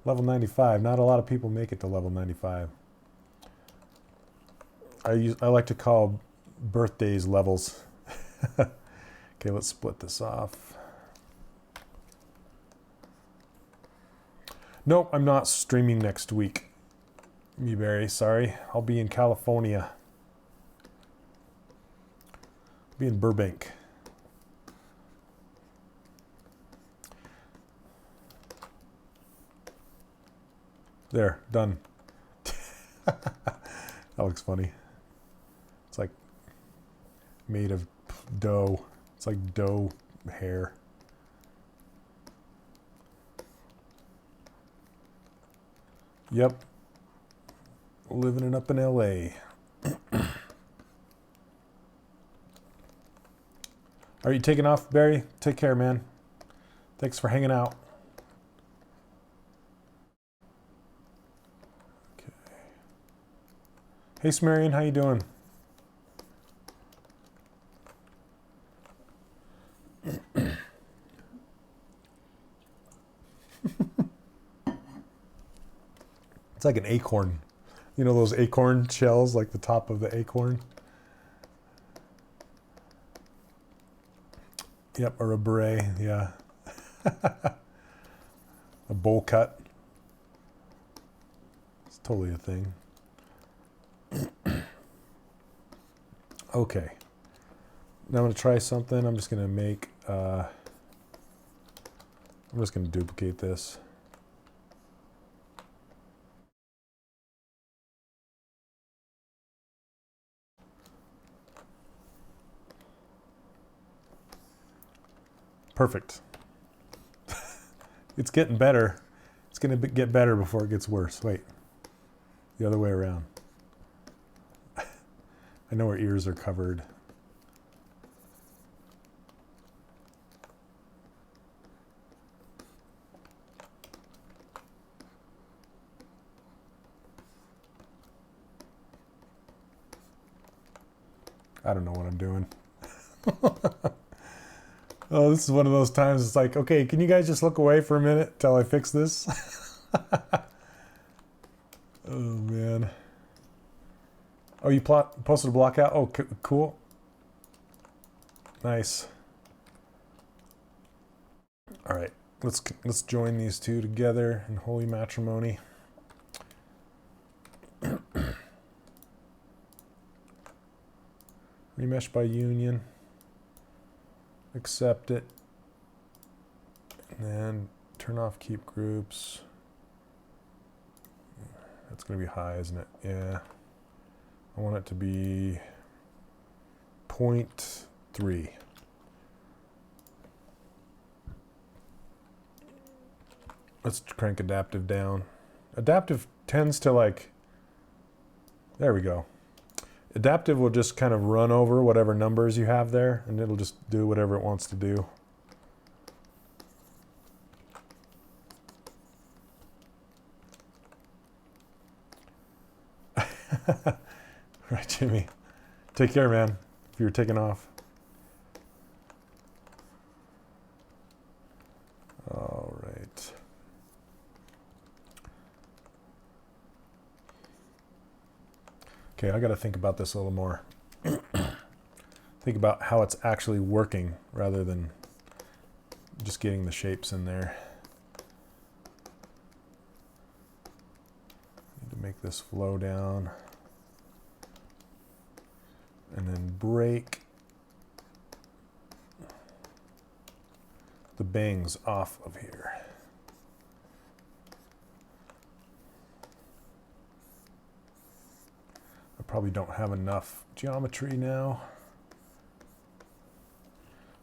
Level 95. Not a lot of people make it to level 95. I like to call birthdays levels. Okay, let's split this off. Nope, I'm not streaming next week. Meberry, sorry. I'll be in California. I'll be in Burbank. There, done. That looks funny. It's like made of dough. It's like dough hair. Yep. Living it up in LA. Are you taking off, Barry? Take care, man. Thanks for hanging out. Okay. Hey, Smarian, how you doing? It's like an acorn. You know those acorn shells, like the top of the acorn? Yep, or a beret, yeah. A bowl cut. It's totally a thing. Okay. Now I'm going to try something. I'm just going to make, I'm just going to duplicate this. Perfect. It's getting better. It's going to get better before it gets worse. Wait. The other way around. I know her ears are covered. I don't know what I'm doing. Oh, this is one of those times it's like, okay, can you guys just look away for a minute till I fix this? Oh, man. Oh, you posted a block out? Oh, cool. Nice. All right, let's join these two together in holy matrimony. Remesh by union. Accept it. And then turn off keep groups. That's going to be high, isn't it? Yeah. I want it to be 0.3. Let's crank adaptive down. Adaptive tends to like, there we go. Adaptive will just kind of run over whatever numbers you have there, and it'll just do whatever it wants to do. Right, Jimmy. Take care, man, if you're taking off. All right. Okay, I got to think about this a little more. Think about how it's actually working rather than just getting the shapes in there. Need to make this flow down. And then break the bangs off of here. I probably don't have enough geometry now.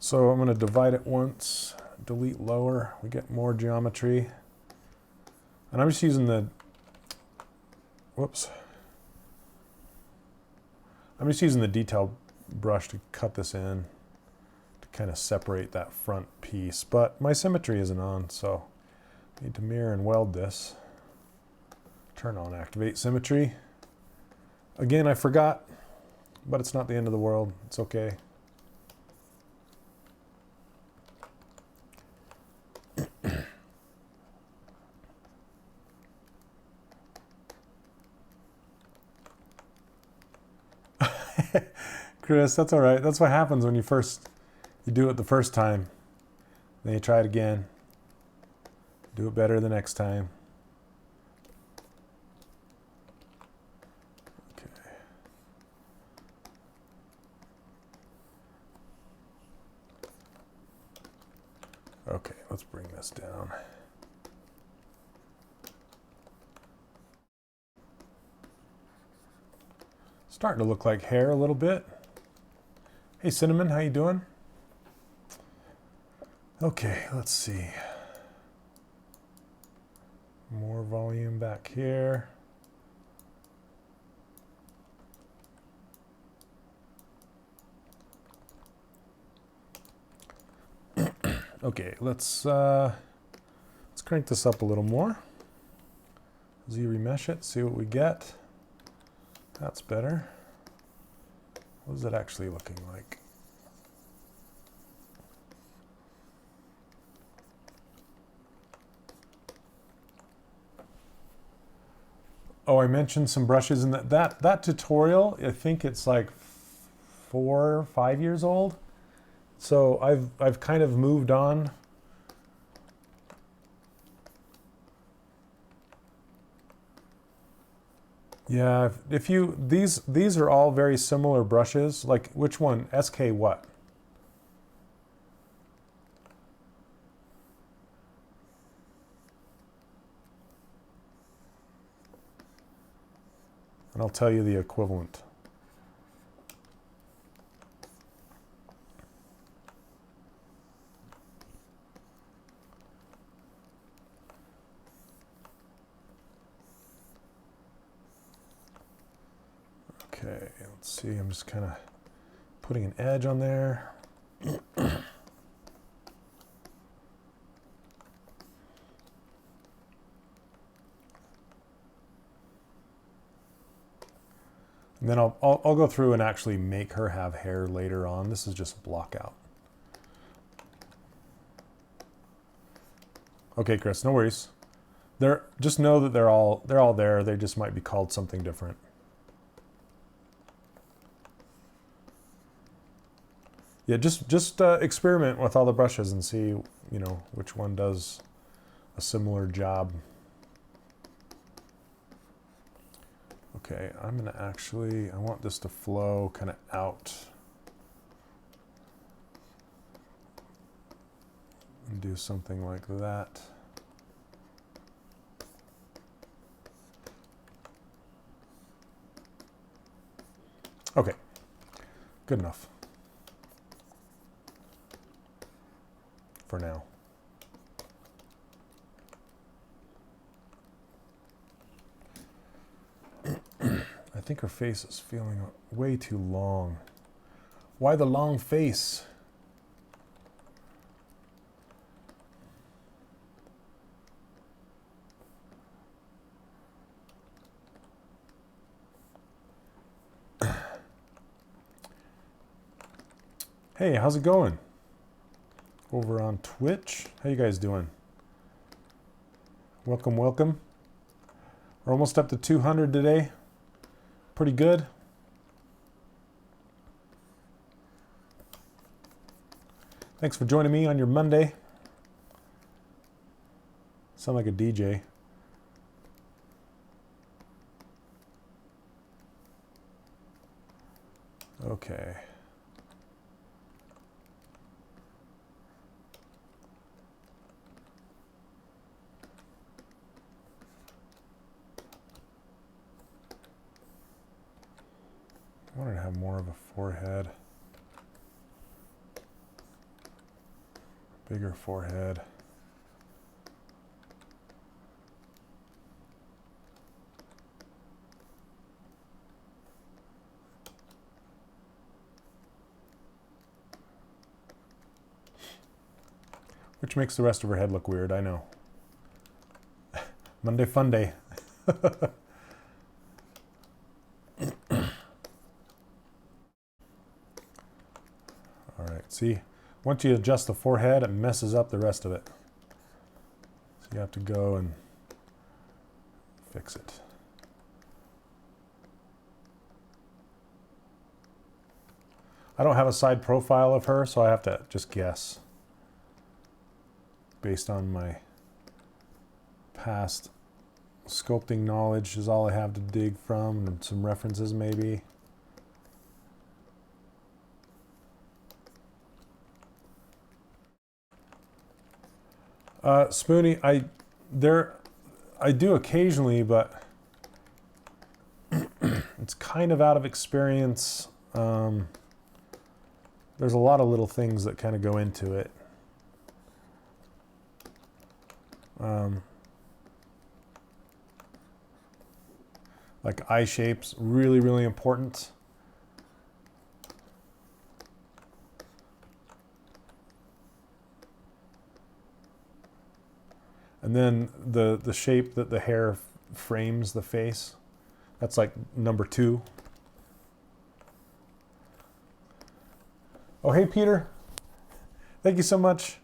So I'm going to divide it once, delete lower, we get more geometry. And I'm just using the, whoops. I'm just using the detail brush to cut this in to kind of separate that front piece, but my symmetry isn't on, so I need to mirror and weld this. Turn on activate symmetry. Again, I forgot, but it's not the end of the world. It's okay. Chris, that's all right. That's what happens when you do it the first time. Then you try it again. Do it better the next time. Okay. Okay, let's bring this down. Starting to look like hair a little bit. Hey Cinnamon, how you doing? Okay, let's see. More volume back here. Okay, let's crank this up a little more. Z-remesh it, see what we get. That's better. What is it actually looking like? Oh, I mentioned some brushes in that tutorial. I think it's like 4 or 5 years old. So I've kind of moved on. Yeah, if you these are all very similar brushes. Like which one? SK what? And I'll tell you the equivalent. Okay, let's see, I'm just kind of putting an edge on there. And then I'll go through and actually make her have hair later on. This is just block out. Okay, Chris, no worries. Just know that they're all there. They just might be called something different. Yeah, just experiment with all the brushes and see, you know, which one does a similar job. Okay, I'm gonna actually, I want this to flow kind of out. And do something like that. Okay, good enough. For now. I think her face is feeling way too long. Why the long face? Hey, how's it going? Over on Twitch. How you guys doing? Welcome, welcome. We're almost up to 200 today. Pretty good. Thanks for joining me on your Monday. Sound like a DJ. Okay. I wanted to have more of a forehead. Bigger forehead. Which makes the rest of her head look weird, I know. Monday fun day. See, once you adjust the forehead, it messes up the rest of it. So you have to go and fix it. I don't have a side profile of her, so I have to just guess based on my past sculpting knowledge is all I have to dig from, and some references maybe. Spoonie, I do occasionally, but it's kind of out of experience. There's a lot of little things that kind of go into it. Like eye shapes, really, really important. then the shape that the hair frames the face, that's like number 2. Oh, hey, Peter. Thank you so much.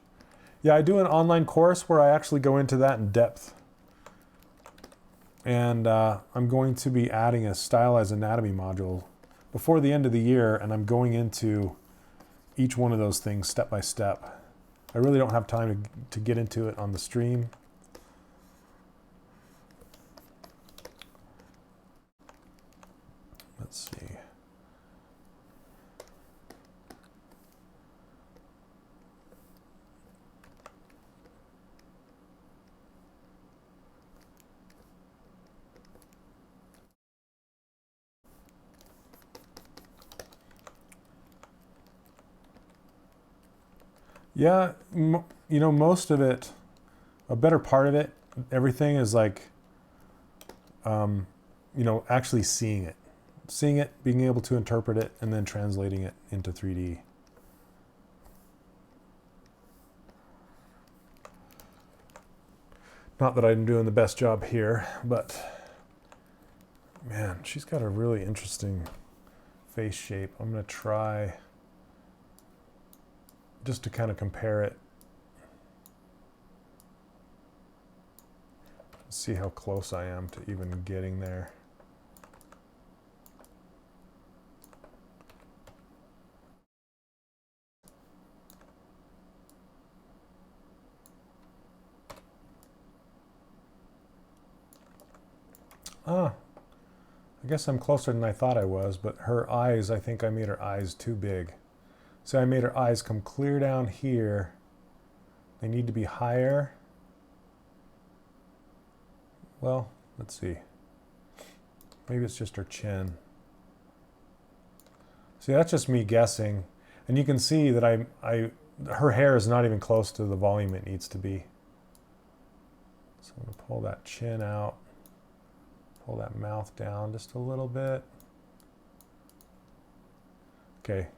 Yeah, I do an online course where I actually go into that in depth. And I'm going to be adding a stylized anatomy module before the end of the year, and I'm going into each one of those things step by step. I really don't have time to get into it on the stream. Let's see. Yeah, you know, most of it, a better part of it, everything is like, you know, actually seeing it, being able to interpret it, and then translating it into 3D. Not that I'm doing the best job here, but man, she's got a really interesting face shape. I'm going to try just to kind of compare it. See how close I am to even getting there. Ah, I guess I'm closer than I thought I was, but her eyes, I think I made her eyes too big. So I made her eyes come clear down here. They need to be higher. Well, let's see. Maybe it's just her chin. See, that's just me guessing. And you can see that her hair is not even close to the volume it needs to be. So I'm going to pull that chin out. Pull that mouth down just a little bit. Okay.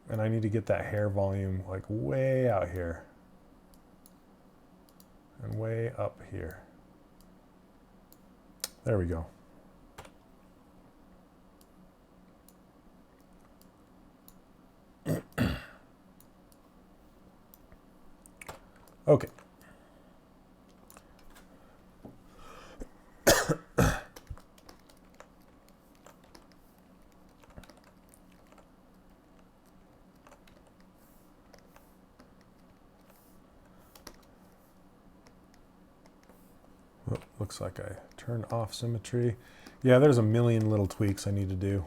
And I need to get that hair volume like way out here. And way up here. There we go. Okay. Oh, looks like I turned off symmetry. Yeah, there's a million little tweaks I need to do.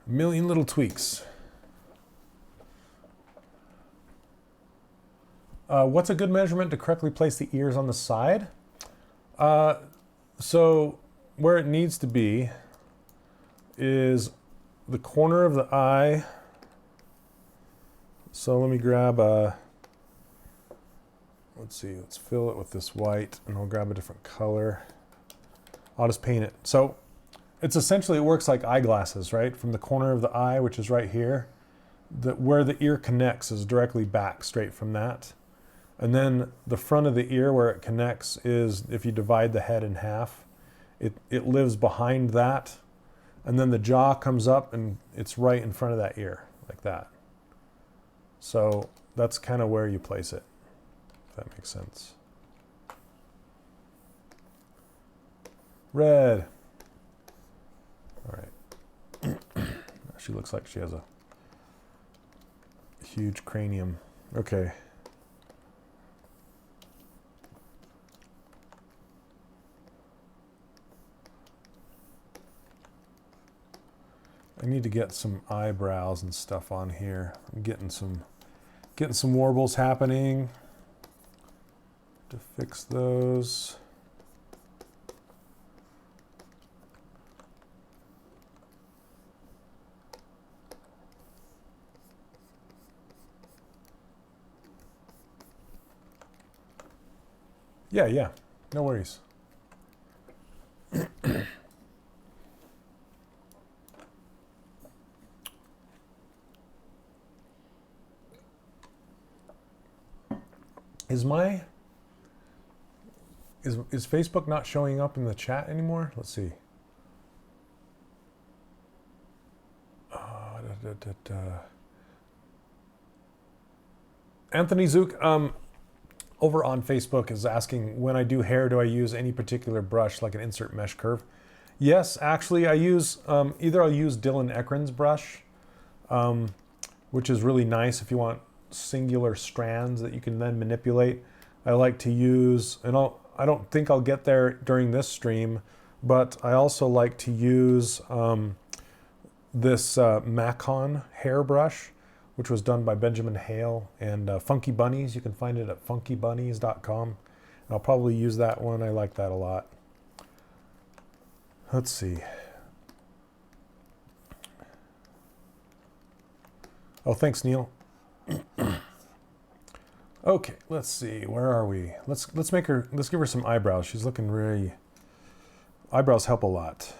A million little tweaks. What's a good measurement to correctly place the ears on the side? So where it needs to be is the corner of the eye. So let me grab a, let's see, let's fill it with this white, and I'll grab a different color. I'll just paint it. So it's essentially, it works like eyeglasses, right? From the corner of the eye, which is right here, where the ear connects is directly back straight from that. And then the front of the ear where it connects is, if you divide the head in half, it lives behind that. And then the jaw comes up and it's right in front of that ear, like that. So that's kind of where you place it, if that makes sense. Red. All right. She looks like she has a huge cranium. Okay. I need to get some eyebrows and stuff on here. I'm getting some warbles happening. To fix those. Yeah, no worries. Is my Is Facebook not showing up in the chat anymore? Let's see. Anthony Zook over on Facebook is asking, when I do hair, do I use any particular brush, like an insert mesh curve? Yes, actually, I use either I'll use Dylan Ekron's brush, which is really nice if you want singular strands that you can then manipulate. I like to use, and I don't think I'll get there during this stream, but I also like to use this Macon hairbrush, which was done by Benjamin Hale and Funky Bunnies. You can find it at funkybunnies.com. I'll probably use that one. I like that a lot. Let's see. Oh, thanks, Neil. Okay, let's see. Where are we? Let's give her some eyebrows. She's looking really. Eyebrows help a lot.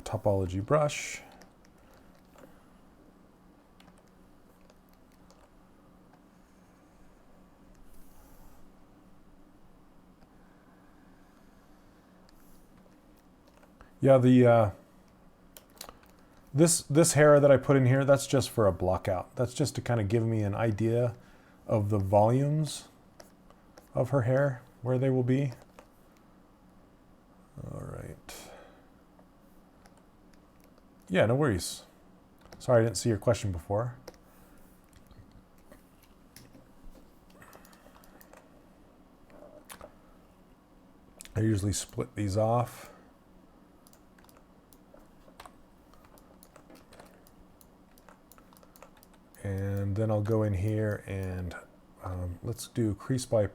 Topology brush. Yeah, the this hair that I put in here, that's just for a block out. That's just to kind of give me an idea of the volumes of her hair, where they will be. All right. Yeah, no worries. Sorry, I didn't see your question before. I usually split these off. And then I'll go in here and let's do crease by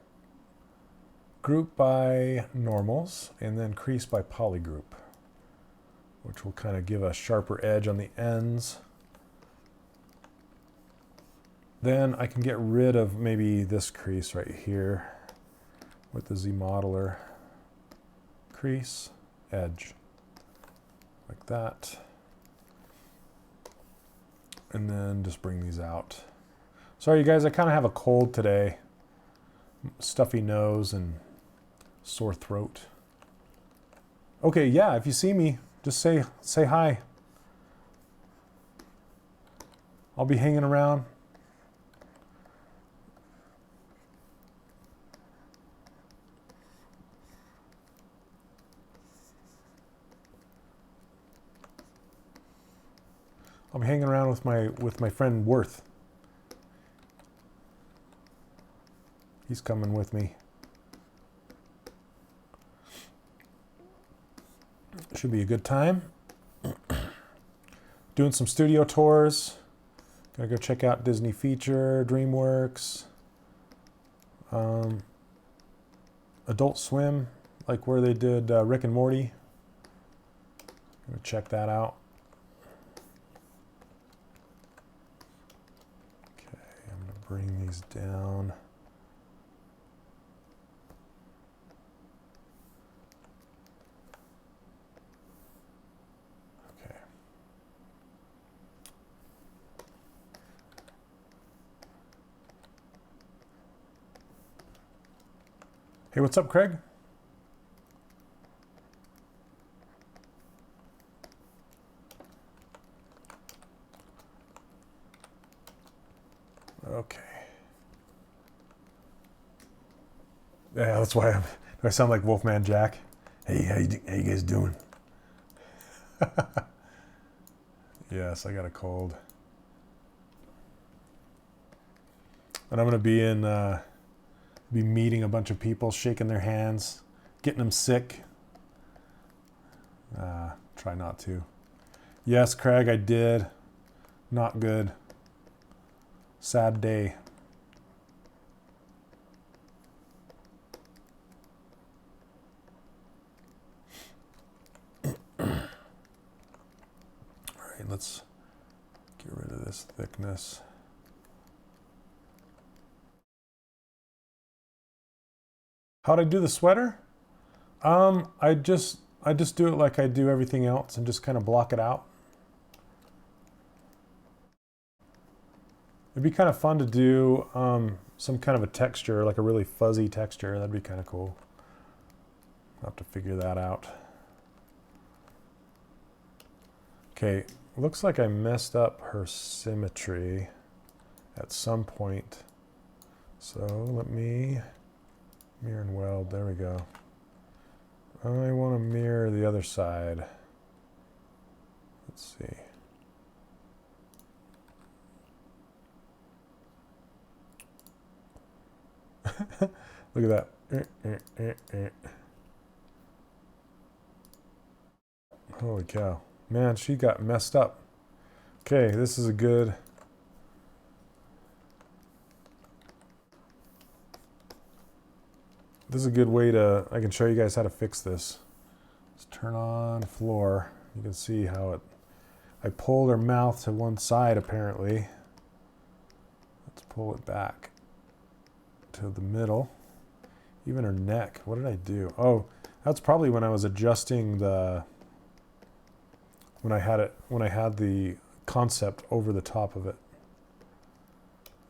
group by normals, and then crease by polygroup, which will kind of give a sharper edge on the ends. Then I can get rid of maybe this crease right here with the Z modeler. Crease, edge, like that. And then just bring these out. Sorry, you guys, I kind of have a cold today. Stuffy nose and sore throat. Okay, yeah, if you see me, just say hi. I'll be hanging around. I'll be hanging around with my friend Worth. He's coming with me. Should be a good time. Doing some studio tours. Gonna go check out Disney Feature, DreamWorks, Adult Swim, like where they did Rick and Morty. Gonna check that out. Bring these down. Okay. Hey, what's up, Craig? Okay. Yeah, that's why do I sound like Wolfman Jack? Hey, how you guys doing? Yes, I got a cold. And I'm gonna be meeting a bunch of people, shaking their hands, getting them sick. Try not to. Yes, Craig, I did. Not good. Sad day. All right, let's get rid of this thickness. How'd I do the sweater? I just do it like I do everything else and just kind of block it out. It'd be kind of fun to do some kind of a texture, like a really fuzzy texture. That'd be kind of cool. I'll have to figure that out. Okay, looks like I messed up her symmetry at some point. So let me mirror and weld. There we go. I want to mirror the other side. Let's see. Look at that. Holy cow. Man, she got messed up. Okay, this is a good... This is a good way to... I can show you guys how to fix this. Let's turn on floor. You can see how it... I pulled her mouth to one side, apparently. Let's pull it back to the middle. Even her neck. What did I do? Oh, that's probably when I was adjusting the... When I had the concept over the top of it.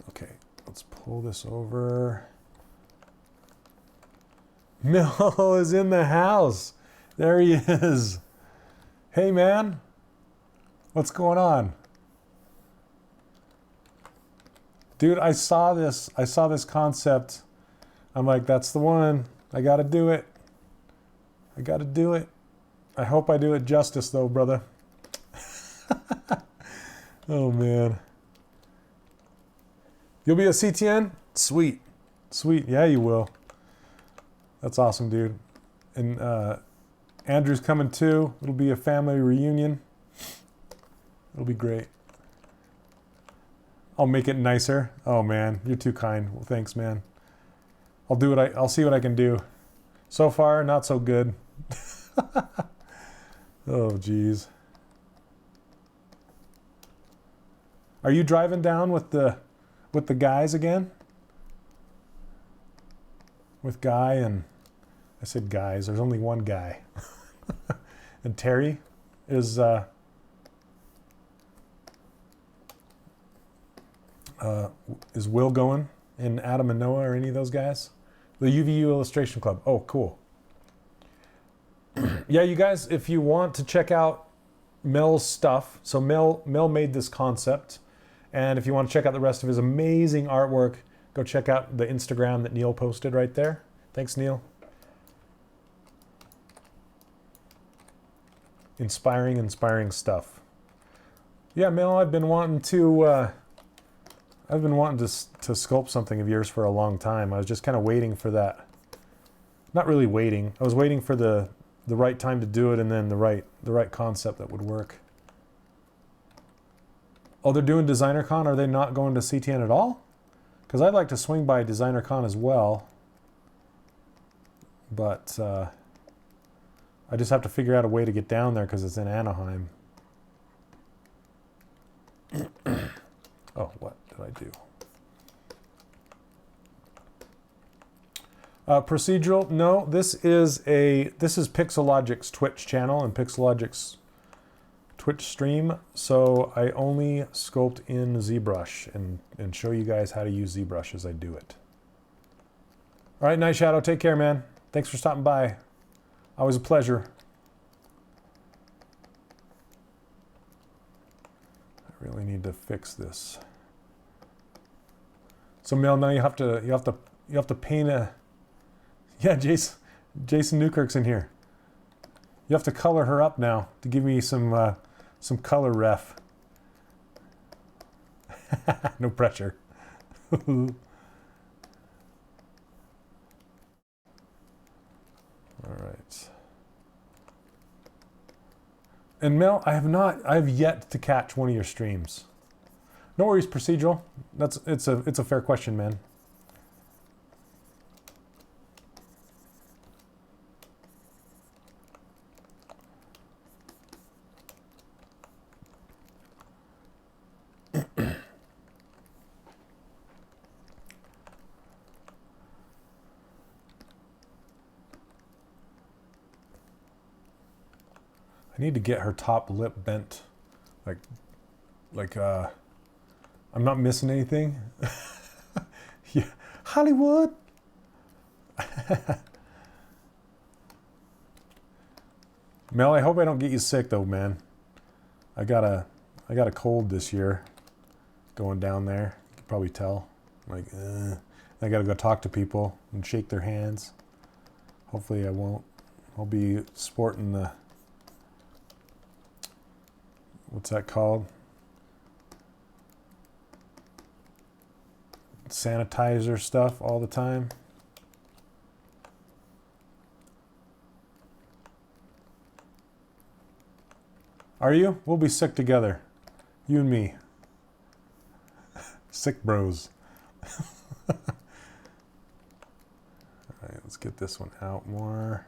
Okay, let's pull this over. Mel is in the house. There he is. Hey, man. What's going on? Dude, I saw this concept. I'm like, that's the one. I gotta do it. I gotta do it. I hope I do it justice though, brother. Oh man. You'll be a CTN? Sweet. Sweet. Yeah, you will. That's awesome, dude. And Andrew's coming too. It'll be a family reunion. It'll be great. I'll make it nicer. Oh man, you're too kind. Well, thanks, man. I'll see what I can do. So far, not so good. Oh geez. Are you driving down with the guys again? With Guy and I said guys. There's only one guy. And Terry is Will going? And Adam and Noah or any of those guys? The UVU Illustration Club. Oh, cool. Yeah, you guys, if you want to check out Mel's stuff, so Mel made this concept, and if you want to check out the rest of his amazing artwork, go check out the Instagram that Neil posted right there. Thanks, Neil. Inspiring stuff. Yeah, Mel, I've been wanting to sculpt something of yours for a long time. I was just kind of waiting for that. Not really waiting. I was waiting for the right time to do it, and then the right concept that would work. Oh, they're doing DesignerCon. Are they not going to CTN at all? Because I'd like to swing by DesignerCon as well. But I just have to figure out a way to get down there because it's in Anaheim. Oh, what did I do? Procedural, no, this is Pixelogic's Twitch channel and Pixelogic's Twitch stream, so I only sculpt in ZBrush and show you guys how to use ZBrush as I do it. All right, Night Shadow, take care, man. Thanks for stopping by. Always a pleasure. I really need to fix this. So Mel, now you have to paint a... Yeah, Jason Newkirk's in here. You have to color her up now to give me some color ref. No pressure. All right. And Mel, I have yet to catch one of your streams. No worries, Procedural. It's a fair question, man. I need to get her top lip bent, like I'm not missing anything. Yeah, Hollywood. Mel, I hope I don't get you sick though, man. I got a cold this year going down there. You can probably tell. Like, I gotta go talk to people and shake their hands. Hopefully I won't. I'll be sporting the, what's that called? Sanitizer stuff all the time. Are you? We'll be sick together. You and me. Sick bros. All right, let's get this one out more.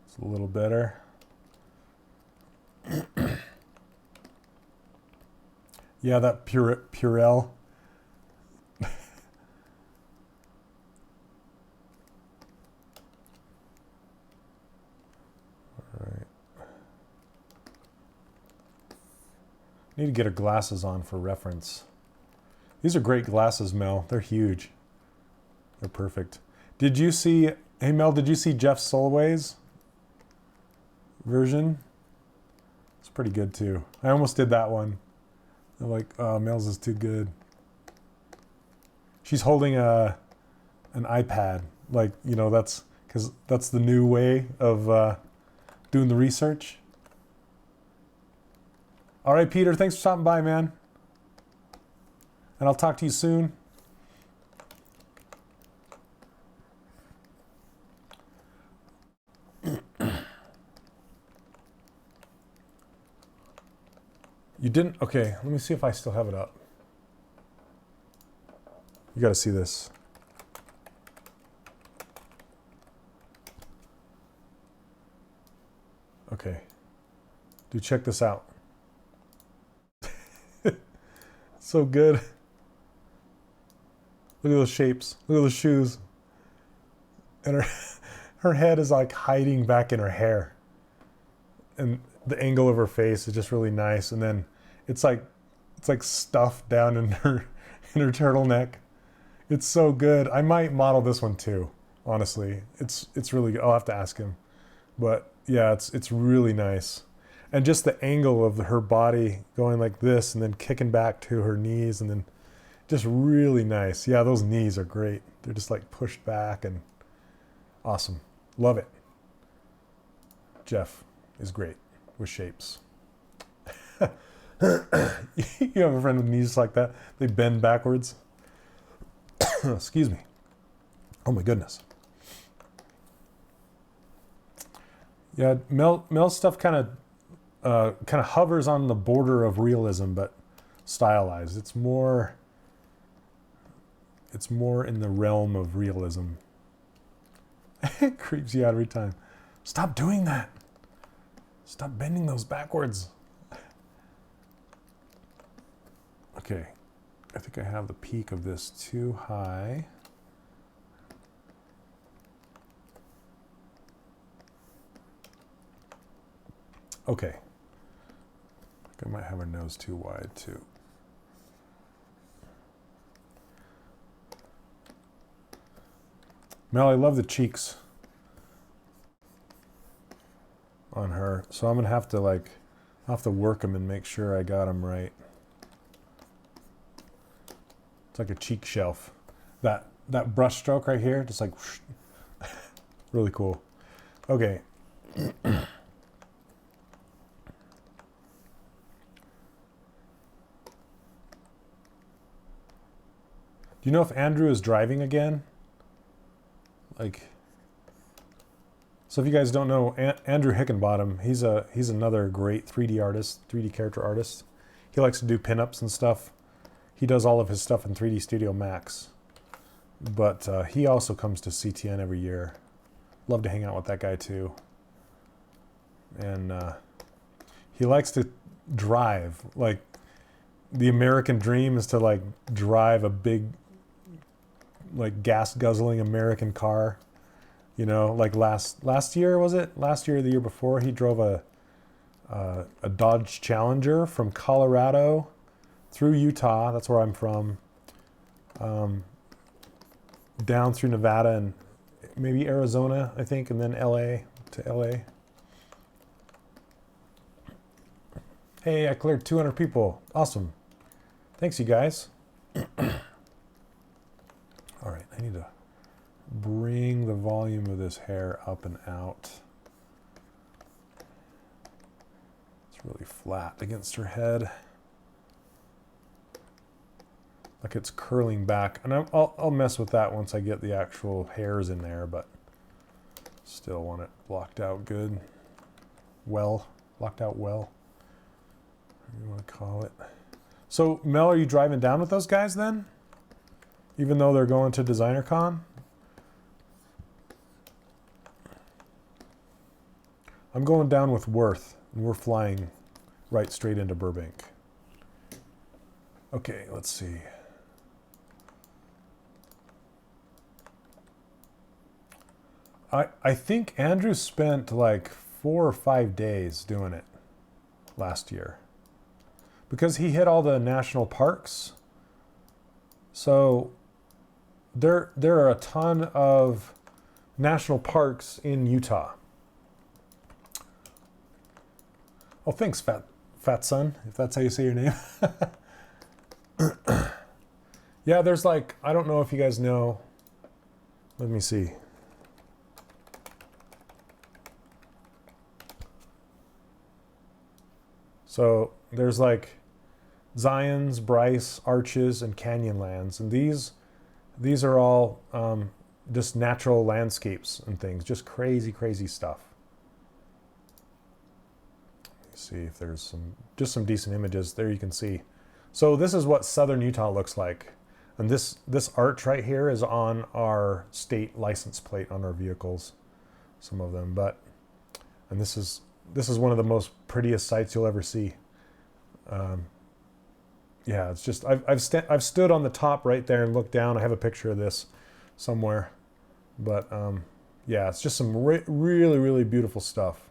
It's a little better. Yeah, that Purell. Need to get her glasses on for reference. These are great glasses, Mel. They're huge. They're perfect. Did you see, hey Mel, did you see Jeff Solway's version? It's pretty good too. I almost did that one. I'm like, oh, Mel's is too good. She's holding an iPad. Like, you know, that's because that's the new way of doing the research. All right, Peter, thanks for stopping by, man. And I'll talk to you soon. You didn't? Okay, let me see if I still have it up. You got to see this. Okay. Dude, check this out. So good. Look at those shapes. Look at those shoes. And her head is like hiding back in her hair. And the angle of her face is just really nice. And then it's like stuffed down in her turtleneck. It's so good. I might model this one too, honestly. It's really good. I'll have to ask him. But yeah, it's really nice. And just the angle of her body going like this and then kicking back to her knees and then just really nice. Yeah, those knees are great. They're just like pushed back and awesome. Love it. Jeff is great with shapes. You have a friend with knees like that? They bend backwards. Excuse me. Oh my goodness. Yeah, Mel's stuff kind of hovers on the border of realism, but stylized. It's more in the realm of realism. It creeps you out every time. Stop doing that. Stop bending those backwards. Okay, I think I have the peak of this too high. Okay. I might have her nose too wide too. Mel, I love the cheeks on her, so I'm gonna have to work them and make sure I got them right. It's like a cheek shelf. That brush stroke right here, just like whoosh. Really cool. Okay. Do you know if Andrew is driving again? So if you guys don't know, Andrew Hickenbottom, he's another great 3D artist, 3D character artist. He likes to do pinups and stuff. He does all of his stuff in 3D Studio Max. But he also comes to CTN every year. Love to hang out with that guy too. And he likes to drive. Like, the American dream is to like drive a big, like gas guzzling American car, you know, like last year, was it? Last year or the year before, he drove a Dodge Challenger from Colorado through Utah, that's where I'm from, down through Nevada and maybe Arizona, I think, and then LA to LA. Hey, I cleared 200 people. Awesome. Thanks, you guys. All right, I need to bring the volume of this hair up and out. It's really flat against her head. Like it's curling back. And I'll mess with that once I get the actual hairs in there, but still want it blocked out good. Well, blocked out well. Whatever you want to call it. So, Mel, are you driving down with those guys then? Even though they're going to Designer Con? I'm going down with Worth, and we're flying right straight into Burbank. Okay, let's see. I think Andrew spent like 4 or 5 days doing it last year because he hit all the national parks. So there are a ton of national parks in Utah. Oh, thanks, Fat Son, if that's how you say your name. Yeah, there's like, I don't know if you guys know. Let me see. So there's like Zions, Bryce, Arches, and Canyonlands, and these are all just natural landscapes and things, just crazy, crazy stuff. Let me see if there's just some decent images there you can see. So this is what southern Utah looks like, and this arch right here is on our state license plate on our vehicles, some of them, and this is one of the most prettiest sights you'll ever see. Yeah, it's just I've stood on the top right there and looked down. I have a picture of this somewhere, but yeah, it's just some really, really beautiful stuff.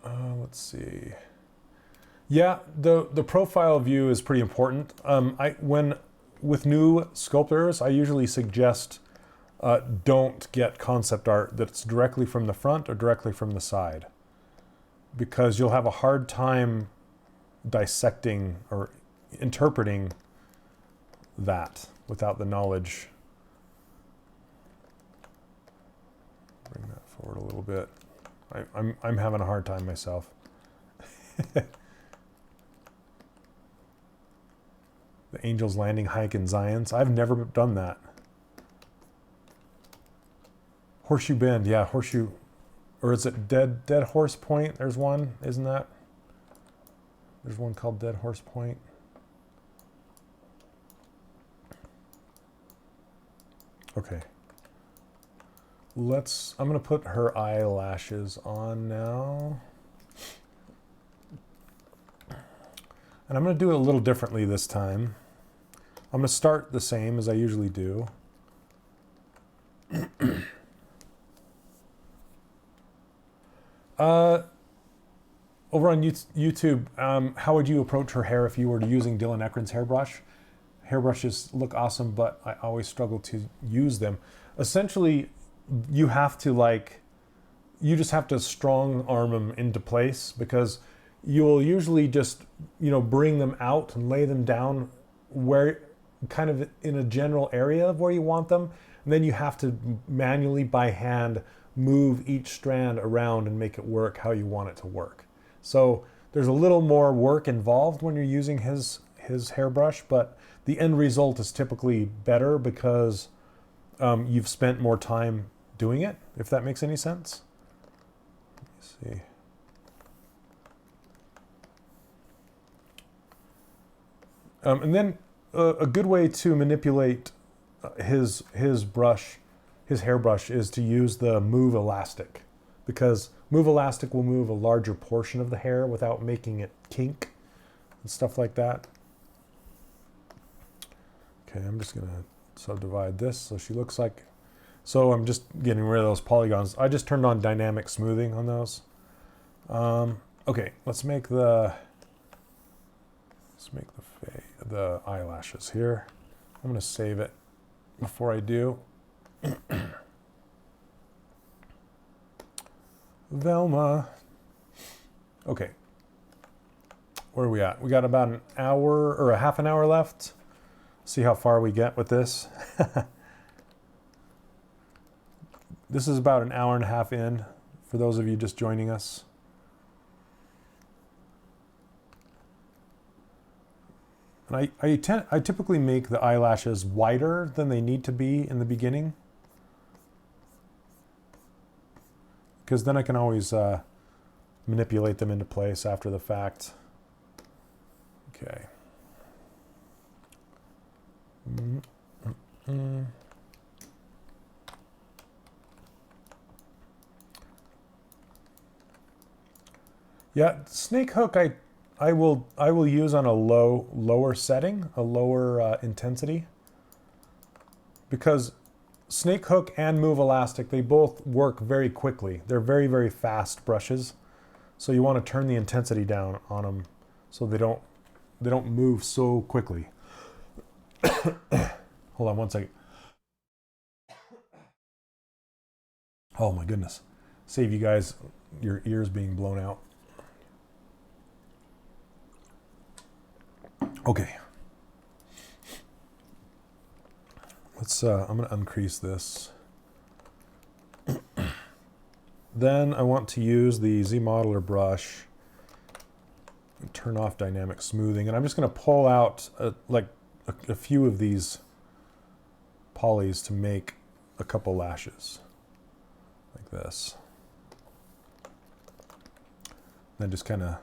Let's see. Yeah, the profile view is pretty important. With new sculptors, I usually suggest don't get concept art that's directly from the front or directly from the side, because you'll have a hard time dissecting or interpreting that without the knowledge. Bring that forward a little bit. I'm having a hard time myself. The Angel's Landing hike in Zions. I've never done that. Horseshoe Bend, yeah, Horseshoe, or is it Dead Horse Point? There's one, isn't that? There's one called Dead Horse Point. Okay. I'm gonna put her eyelashes on now. And I'm going to do it a little differently this time. I'm going to start the same as I usually do. Over on YouTube, how would you approach her hair if you were using Dylan Eckren's hairbrush? Hairbrushes look awesome, but I always struggle to use them. Essentially, you just have to strong arm them into place, because you'll usually just, bring them out and lay them down where kind of in a general area of where you want them. And then you have to manually by hand move each strand around and make it work how you want it to work. So there's a little more work involved when you're using his hairbrush, but the end result is typically better because you've spent more time doing it, if that makes any sense. Let me see. And then a good way to manipulate his hairbrush is to use the move elastic, because move elastic will move a larger portion of the hair without making it kink and stuff like that. Okay, I'm just gonna subdivide this so she looks like So I'm just getting rid of those polygons. I just turned on dynamic smoothing on those. Okay, let's make the eyelashes here. I'm going to save it before I do. Velma. Okay. Where are we at? We got about an hour or a half an hour left. See how far we get with this. This is about an hour and a half in for those of you just joining us. And I typically make the eyelashes wider than they need to be in the beginning, because then I can always manipulate them into place after the fact. Okay. Yeah, snake hook I will use on a lower setting, a lower intensity, because snake hook and move elastic, they both work very quickly. They're very, very fast brushes, so you want to turn the intensity down on them so they don't move so quickly. Hold on one second. Oh my goodness. Save you guys your ears being blown out. Okay. Let's I'm going to uncrease this. Then I want to use the Z Modeler brush and turn off dynamic smoothing, and I'm just going to pull out a few of these polys to make a couple lashes like this. Then just kind of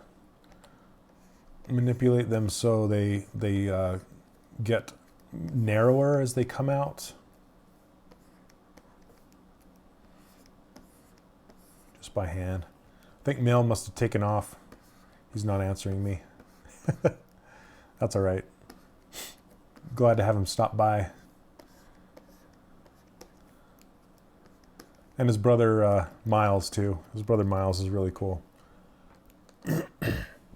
manipulate them so they get narrower as they come out. Just by hand. I think Mel must have taken off. He's not answering me. That's all right. Glad to have him stop by. And his brother Miles too. His brother Miles is really cool.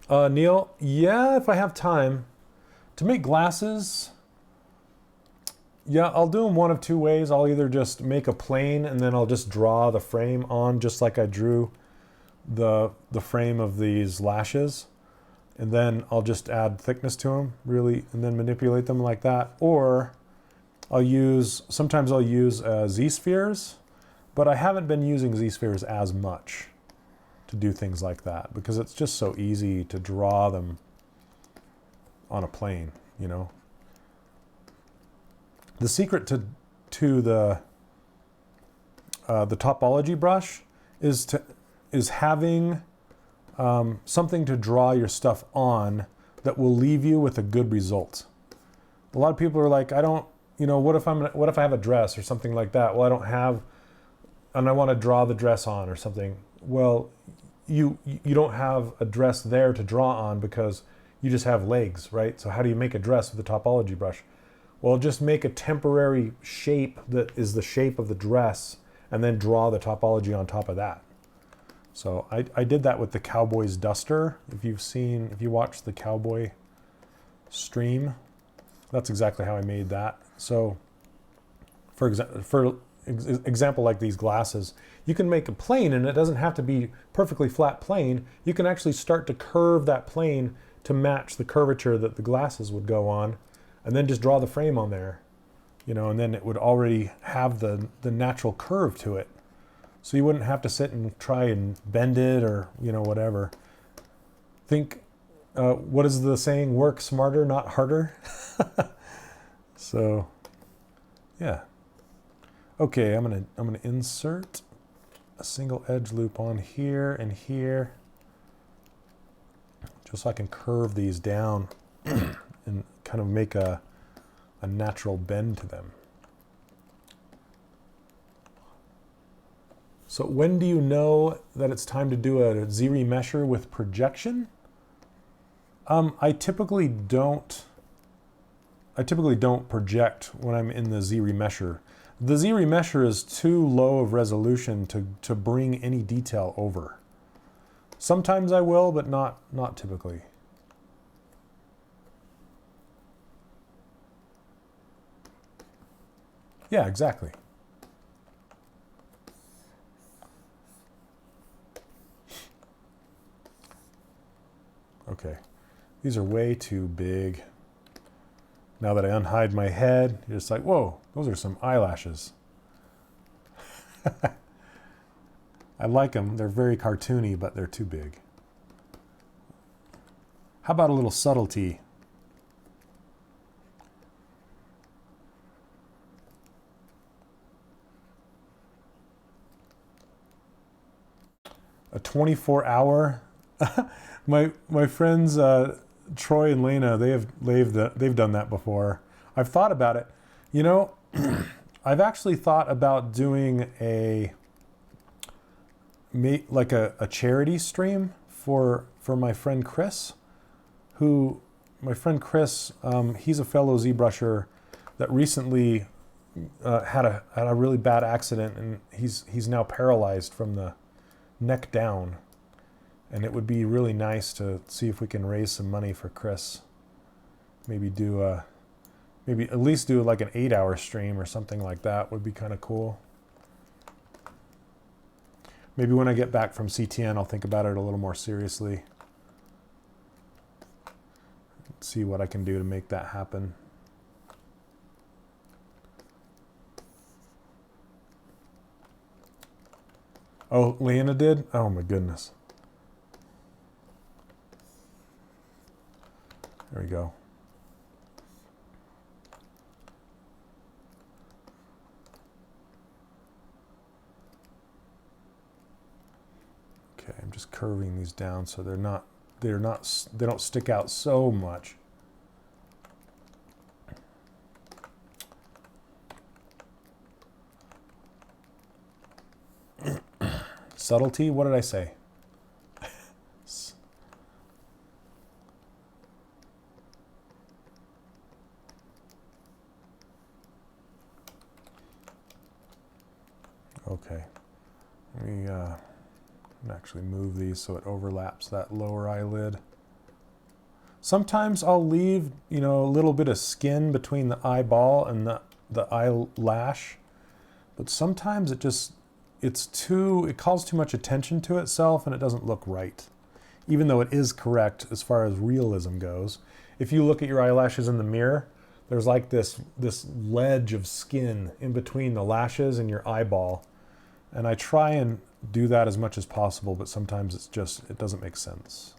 Neil, yeah, if I have time. To make glasses, yeah, I'll do them one of two ways. I'll either just make a plane and then I'll just draw the frame on just like I drew the frame of these lashes. And then I'll just add thickness to them, really, and then manipulate them like that. Or sometimes I'll use Z-spheres, but I haven't been using Z-spheres as much to do things like that because it's just so easy to draw them on a plane, you know. The secret to the topology brush is having something to draw your stuff on that will leave you with a good result. A lot of people are like, I don't, you know, what if I have a dress or something like that? Well, I don't have, and I want to draw the dress on or something. Well, you don't have a dress there to draw on because you just have legs, right? So how do you make a dress with a topology brush? Well, just make a temporary shape that is the shape of the dress and then draw the topology on top of that. So I did that with the Cowboy's Duster. If you watched the Cowboy stream, that's exactly how I made that. So for example, like these glasses, you can make a plane and it doesn't have to be perfectly flat plane. You can actually start to curve that plane to match the curvature that the glasses would go on, and then just draw the frame on there, you know, and then it would already have the natural curve to it. So you wouldn't have to sit and try and bend it or, you know, whatever. Think, what is the saying? Work smarter, not harder. So, yeah. Okay, I'm gonna insert a single edge loop on here and here, just so I can curve these down and kind of make a natural bend to them. So when do you know that it's time to do a Z-remesher with projection? I typically don't project when I'm in the Z-remesher. The Z-remesher is too low of resolution to bring any detail over. Sometimes I will, but not typically. Yeah, exactly. Okay, these are way too big. Now that I unhide my head, you're just like, whoa, those are some eyelashes. I like them. They're very cartoony, but they're too big. How about a little subtlety? A 24-hour. my friends Troy and Lena, they've done that before. I've thought about it. You know, I've actually thought about doing like a charity stream for my friend Chris, he's a fellow ZBrusher that recently had a really bad accident, and he's now paralyzed from the neck down. And it would be really nice to see if we can raise some money for Chris. Maybe at least do like an 8-hour stream or something like that would be kind of cool. Maybe when I get back from CTN, I'll think about it a little more seriously. See what I can do to make that happen. Oh, Leanna did? Oh my goodness. There we go. Okay, I'm just curving these down so they don't stick out so much. Subtlety, what did I say? Okay, let me actually move these so it overlaps that lower eyelid. Sometimes I'll leave, a little bit of skin between the eyeball and the eyelash, but sometimes it calls too much attention to itself and it doesn't look right, even though it is correct as far as realism goes. If you look at your eyelashes in the mirror, there's like this ledge of skin in between the lashes and your eyeball. And I try and do that as much as possible, but sometimes it doesn't make sense.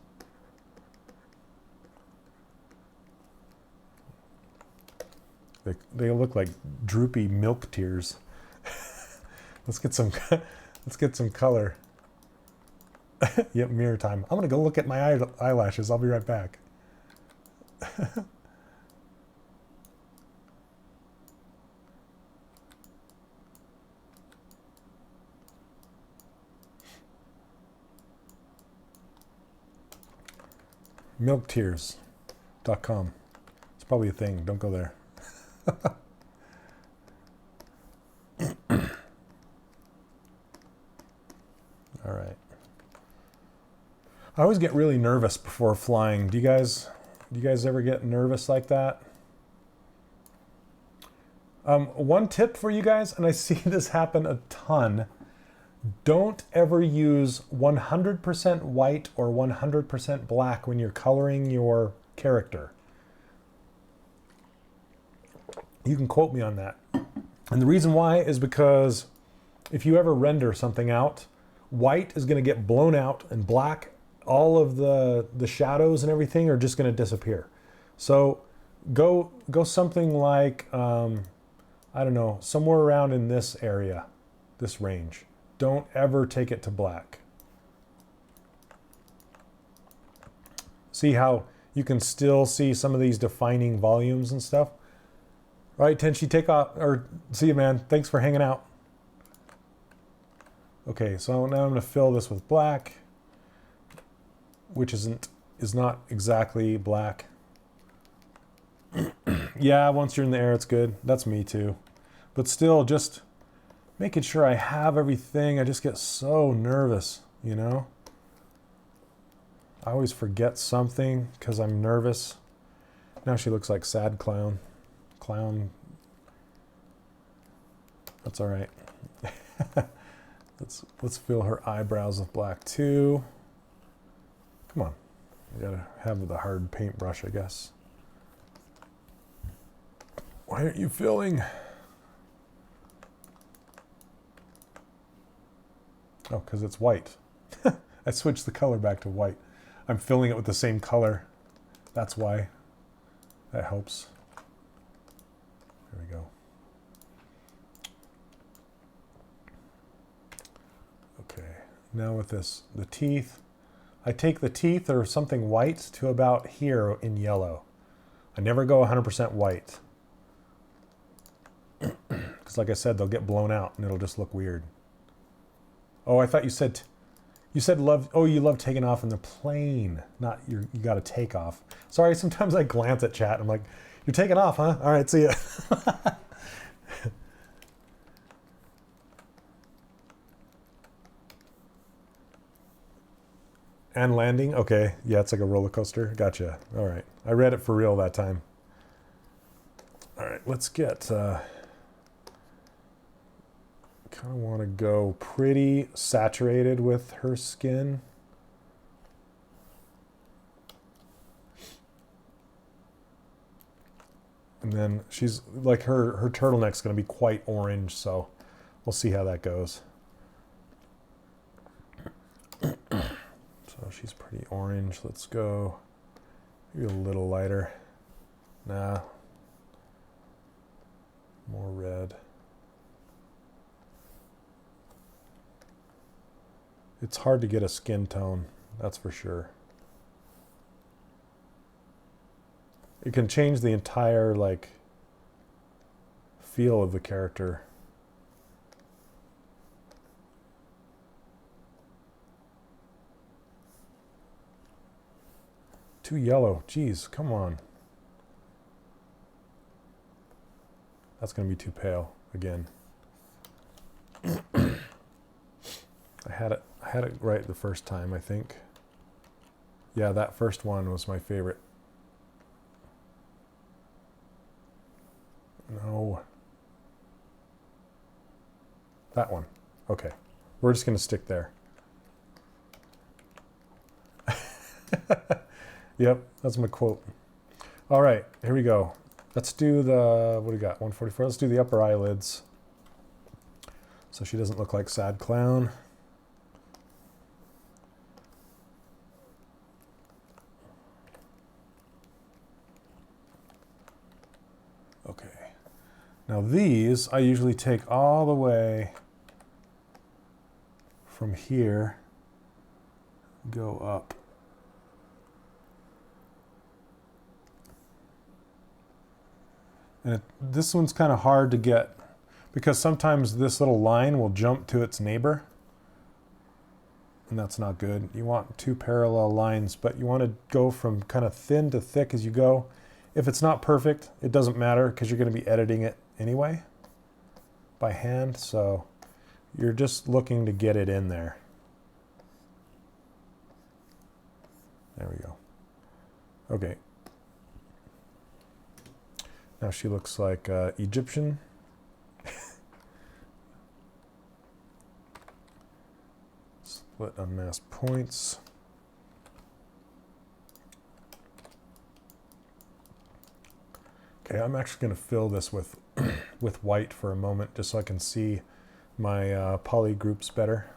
They look like droopy milk tears. Let's get some color. Yep, mirror time. I'm gonna go look at my eyelashes. I'll be right back. Milktears.com. It's probably a thing. Don't go there. All right. I always get really nervous before flying. Do you guys ever get nervous like that? One tip for you guys, and I see this happen a ton. Don't ever use 100% white or 100% black when you're coloring your character. You can quote me on that. And the reason why is because if you ever render something out, white is going to get blown out and black, all of the shadows and everything are just going to disappear. So go something like, I don't know, somewhere around in this area, this range. Don't ever take it to black. See how you can still see some of these defining volumes and stuff? All right, Tenshi, take off, or see you, man. Thanks for hanging out. Okay, so now I'm going to fill this with black, which is not exactly black. Yeah, once you're in the air, it's good. That's me too. But still, just making sure I have everything. I just get so nervous, you know? I always forget something because I'm nervous. Now she looks like sad clown. Clown. That's all right. Let's fill her eyebrows with black too. Come on. You gotta have the hard paintbrush, I guess. Why aren't you filling? Oh, because it's white. I switched the color back to white. I'm filling it with the same color. That's why. That helps. There we go. Okay, now with this, the teeth. I take the teeth or something white to about here in yellow. I never go 100% white. Because like I said, they'll get blown out and it'll just look weird. Oh, I thought you said love, oh, you love taking off in the plane, not you got to take off. Sorry, sometimes I glance at chat and I'm like, you're taking off, huh? All right, see ya. And landing, okay. Yeah, it's like a roller coaster. Gotcha. All right. I read it for real that time. All right, let's get, kind of want to go pretty saturated with her skin. And then she's like her turtleneck's going to be quite orange, so we'll see how that goes. So she's pretty orange. Let's go maybe a little lighter. Nah. More red. It's hard to get a skin tone, that's for sure. It can change the entire like feel of the character. Too yellow, geez, come on. That's gonna be too pale again. I had it right the first time, I think. Yeah, that first one was my favorite. No. That one. Okay. We're just going to stick there. Yep, that's my quote. All right, here we go. Let's do the, what do we got? 144. Let's do the upper eyelids. So she doesn't look like sad clown. Okay. Now these, I usually take all the way from here, go up. And this one's kind of hard to get because sometimes this little line will jump to its neighbor. And that's not good. You want two parallel lines, but you want to go from kind of thin to thick as you go. If it's not perfect, it doesn't matter because you're going to be editing it anyway by hand. So you're just looking to get it in there. There we go. Okay. Now she looks like Egyptian. Split unmasked points. Okay, I'm actually going to fill this with with white for a moment just so I can see my poly groups better.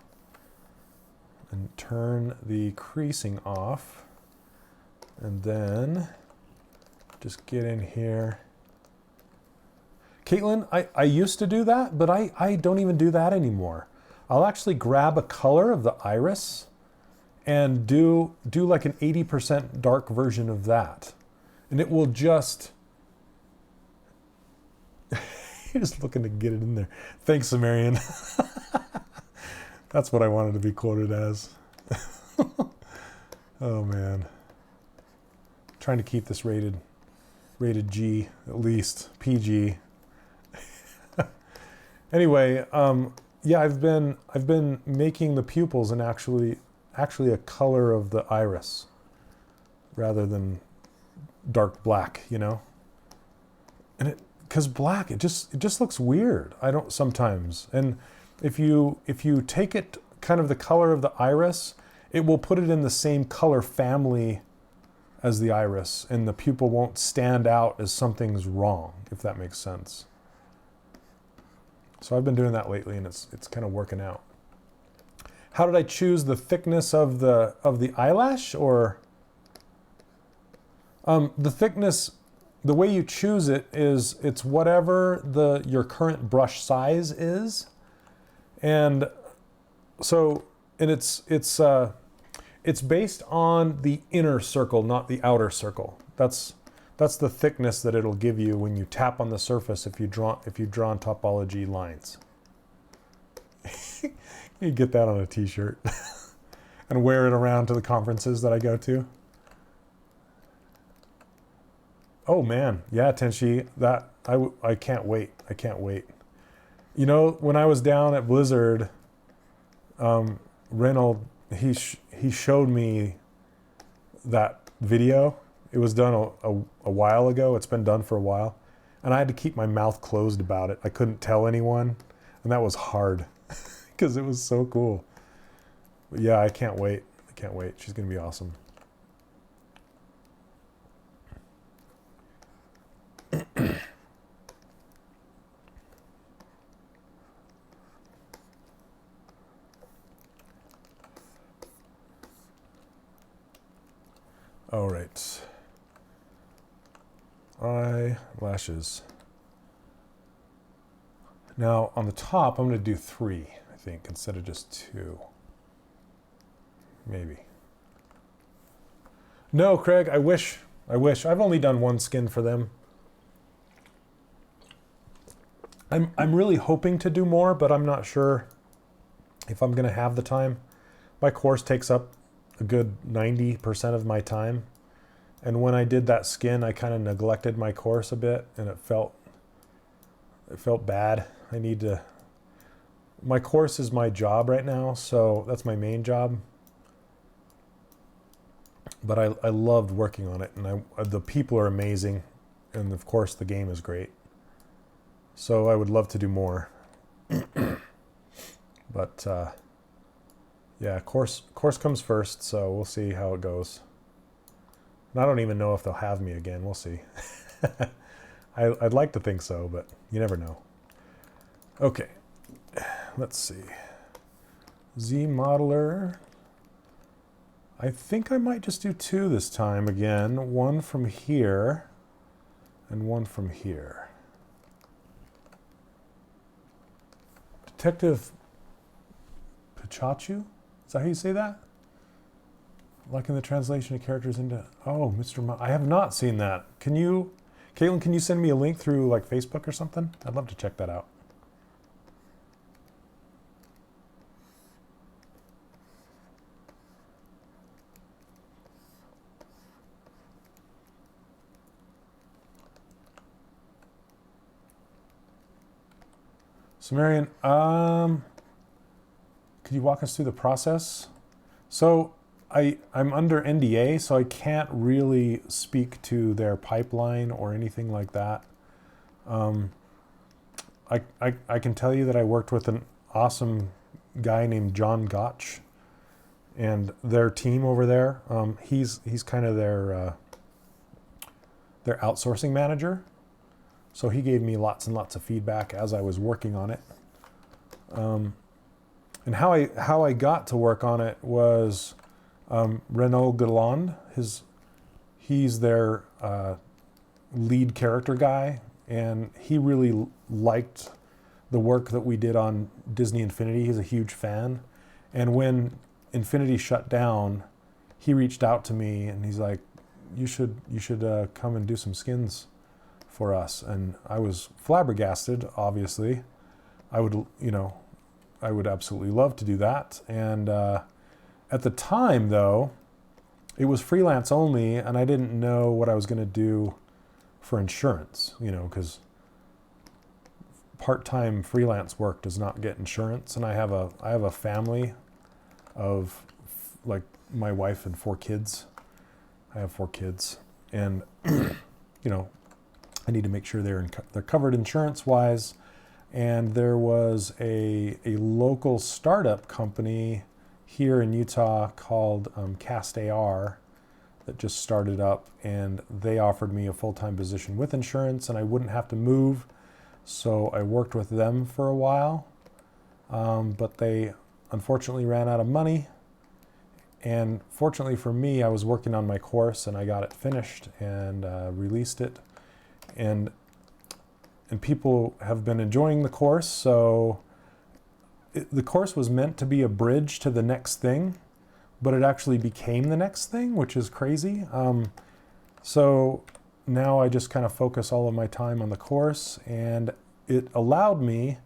And turn the creasing off. And then just get in here. Caitlin, I used to do that, but I don't even do that anymore. I'll actually grab a color of the iris and do like an 80% dark version of that. And it will just... You're just looking to get it in there. Thanks, Sumerian. That's what I wanted to be quoted as. Oh, man. Trying to keep this rated G, at least. PG. Anyway, yeah, I've been making the pupils and actually a color of the iris rather than dark black, you know. And because black, it just looks weird. I don't sometimes. And if you take it kind of the color of the iris, it will put it in the same color family as the iris, and the pupil won't stand out as something's wrong, if that makes sense. So I've been doing that lately, and it's kind of working out. How did I choose the thickness of the eyelash? Or the thickness, the way you choose it is it's whatever your current brush size is, and so it's based on the inner circle, not the outer circle. That's the thickness that it'll give you when you tap on the surface if you've drawn topology lines. You get that on a t-shirt and wear it around to the conferences that I go to. Oh man, yeah, Tenshi, that I can't wait. I can't wait. You know, when I was down at Blizzard, Reynold, he showed me that video. It was done a while ago. It's been done for a while. And I had to keep my mouth closed about it. I couldn't tell anyone. And that was hard because it was so cool. But yeah, I can't wait. I can't wait. She's going to be awesome. All right. Eyelashes. Now on the top, I'm going to do 3, I think, instead of just 2. Maybe. No, Craig, I wish. I've only done 1 skin for them. I'm really hoping to do more, but I'm not sure if I'm going to have the time. My course takes up a good 90% of my time. And when I did that skin, I kind of neglected my course a bit, and it felt bad. My course is my job right now, so that's my main job. But I loved working on it, and the people are amazing, and of course the game is great. So I would love to do more. But yeah, course comes first, so we'll see how it goes. And I don't even know if they'll have me again. We'll see. I'd like to think so, but you never know. Okay, let's see. Z-Modeler. I think I might just do 2 this time again. 1 from here and 1 from here. Detective Pichachu? Is that how you say that? Liking the translation of characters into... Oh, Mr. I have not seen that. Caitlin, can you send me a link through like Facebook or something? I'd love to check that out. So Marion, could you walk us through the process? So I'm under NDA, so I can't really speak to their pipeline or anything like that. I can tell you that I worked with an awesome guy named John Gotch and their team over there. He's kind of their outsourcing manager. So he gave me lots and lots of feedback as I was working on it. And how I got to work on it was Renaud Galland. He's their lead character guy, and he really liked the work that we did on Disney Infinity. He's a huge fan. And when Infinity shut down, he reached out to me and he's like, you should come and do some skins for us. And I was flabbergasted, obviously. I would absolutely love to do that. And at the time, though, it was freelance only, and I didn't know what I was going to do for insurance, because part-time freelance work does not get insurance, and I have a family of like my wife and 4 kids. I have 4 kids, and you know, I need to make sure they're covered insurance-wise. And there was a local startup company here in Utah called Cast AR that just started up, and they offered me a full-time position with insurance, and I wouldn't have to move. So I worked with them for a while, but they unfortunately ran out of money. And fortunately for me, I was working on my course, and I got it finished and released it. And people have been enjoying the course. So the course was meant to be a bridge to the next thing, but it actually became the next thing, which is crazy. So now I just kind of focus all of my time on the course, and it allowed me,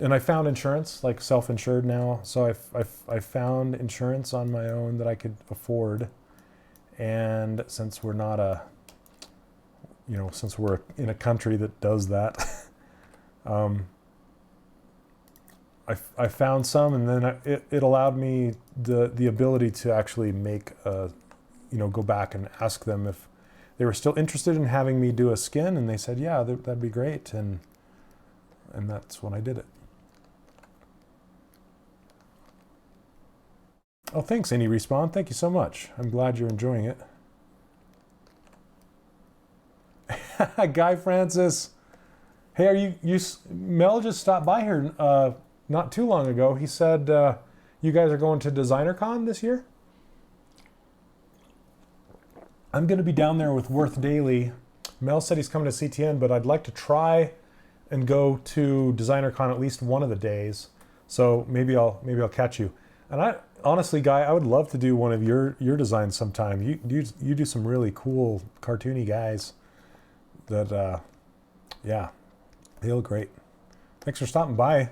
and I found insurance, like self-insured now. So I found insurance on my own that I could afford. And since we're not since we're in a country that does that, I found some, and then it allowed me the ability to actually make go back and ask them if they were still interested in having me do a skin, and they said, yeah, that'd be great, and that's when I did it. Oh, thanks, Any Respawn. Thank you so much. I'm glad you're enjoying it. Guy Francis. Hey, are you Mel just stopped by here not too long ago. He said you guys are going to DesignerCon this year? I'm going to be down there with Worth Daily. Mel said he's coming to CTN, but I'd like to try and go to DesignerCon at least one of the days. So maybe I'll catch you. And honestly, Guy, I would love to do one of your designs sometime. You do some really cool cartoony guys that yeah, they look great. Thanks for stopping by.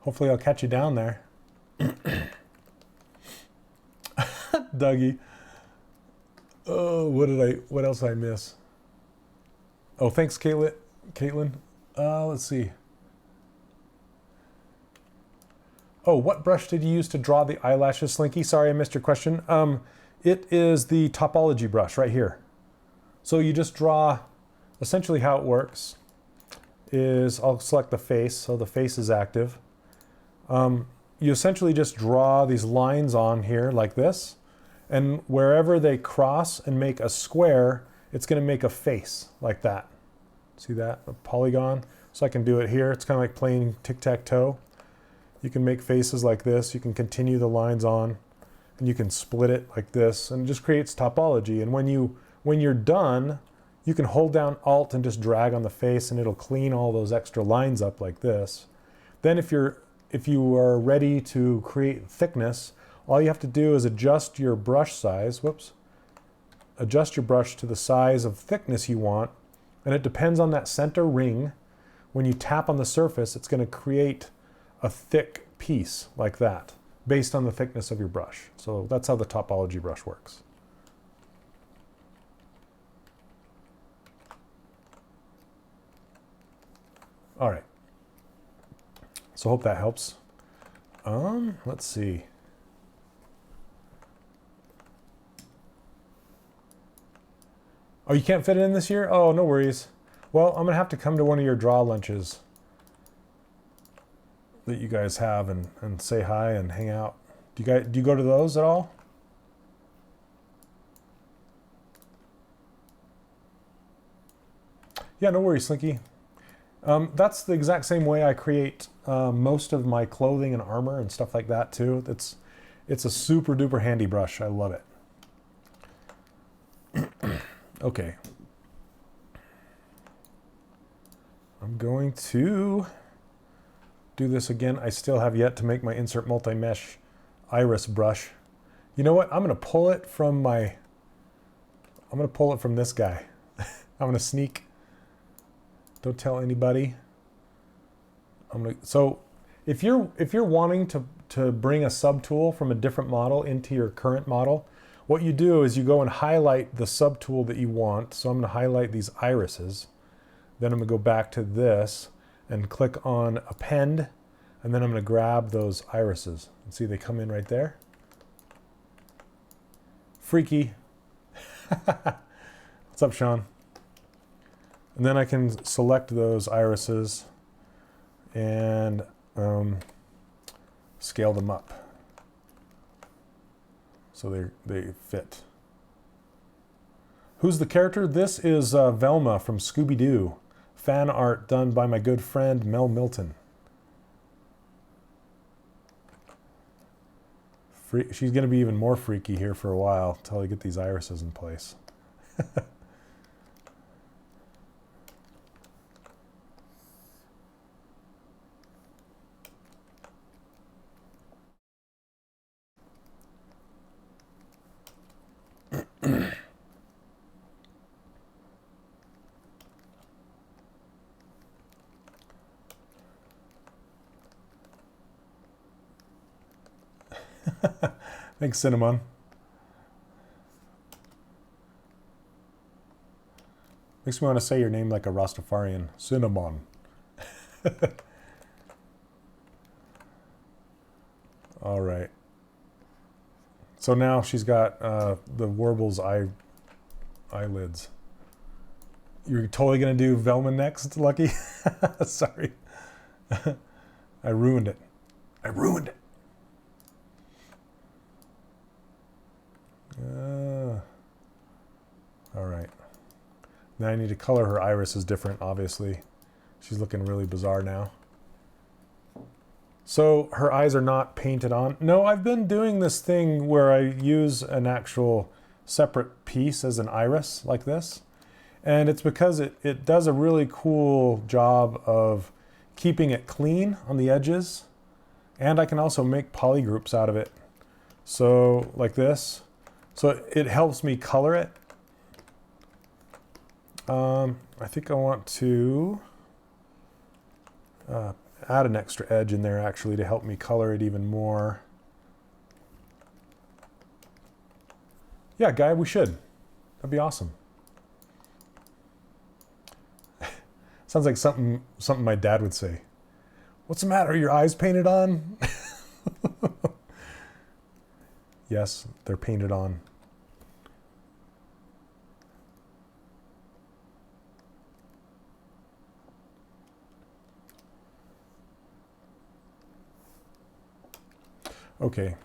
Hopefully I'll catch you down there. Dougie. Oh, what else did I miss? Oh, thanks, Caitlin. Let's see. Oh, what brush did you use to draw the eyelashes, Slinky? Sorry, I missed your question. It is the topology brush right here. So you just draw, essentially how it works is I'll select the face, so the face is active. You essentially just draw these lines on here like this, and wherever they cross and make a square, it's going to make a face like that. See that? A polygon. So I can do it here. It's kind of like playing tic-tac-toe. You can make faces like this. You can continue the lines on, and you can split it like this, and it just creates topology. And when you're done, you can hold down Alt and just drag on the face, and it'll clean all those extra lines up like this. Then if you are ready to create thickness, all you have to do is adjust your brush size. Whoops. Adjust your brush to the size of thickness you want, and it depends on that center ring. When you tap on the surface, it's going to create a thick piece like that based on the thickness of your brush. So that's how the topology brush works. All right. So hope that helps. Let's see. Oh, you can't fit it in this year? Oh, no worries. Well, I'm gonna have to come to one of your draw lunches that you guys have and say hi and hang out. Do you go to those at all? Yeah, no worries, Slinky. That's the exact same way I create most of my clothing and armor and stuff like that too. It's a super duper handy brush. I love it. Okay. I'm going to do this again. I still have yet to make my insert multi-mesh iris brush. You know what? I'm going to pull it from this guy. I'm going to sneak. Don't tell anybody. So if you're wanting to bring a subtool from a different model into your current model, what you do is you go and highlight the subtool that you want. So I'm going to highlight these irises. Then I'm going to go back to this, and click on append, and then I'm going to grab those irises. And see, they come in right there. Freaky. What's up, Sean? And then I can select those irises and scale them up so they fit. Who's the character? This is Velma from Scooby Doo. Fan art done by my good friend Mel Milton. She's going to be even more freaky here for a while until I get these irises in place. Thanks, Cinnamon. Makes me want to say your name like a Rastafarian. Cinnamon. All right. So now she's got the Warble's eyelids. You're totally going to do Velma next, Lucky? Sorry. I ruined it. I ruined it. All right. Now I need to color her irises different, obviously. She's looking really bizarre now. So her eyes are not painted on. No, I've been doing this thing where I use an actual separate piece as an iris like this. And it's because it does a really cool job of keeping it clean on the edges. And I can also make polygroups out of it. So like this. So it helps me color it. I think I want to add an extra edge in there actually to help me color it even more. Yeah, Guy, we should. That'd be awesome. Sounds like something my dad would say. What's the matter? Are your eyes painted on? Yes, they're painted on. Okay.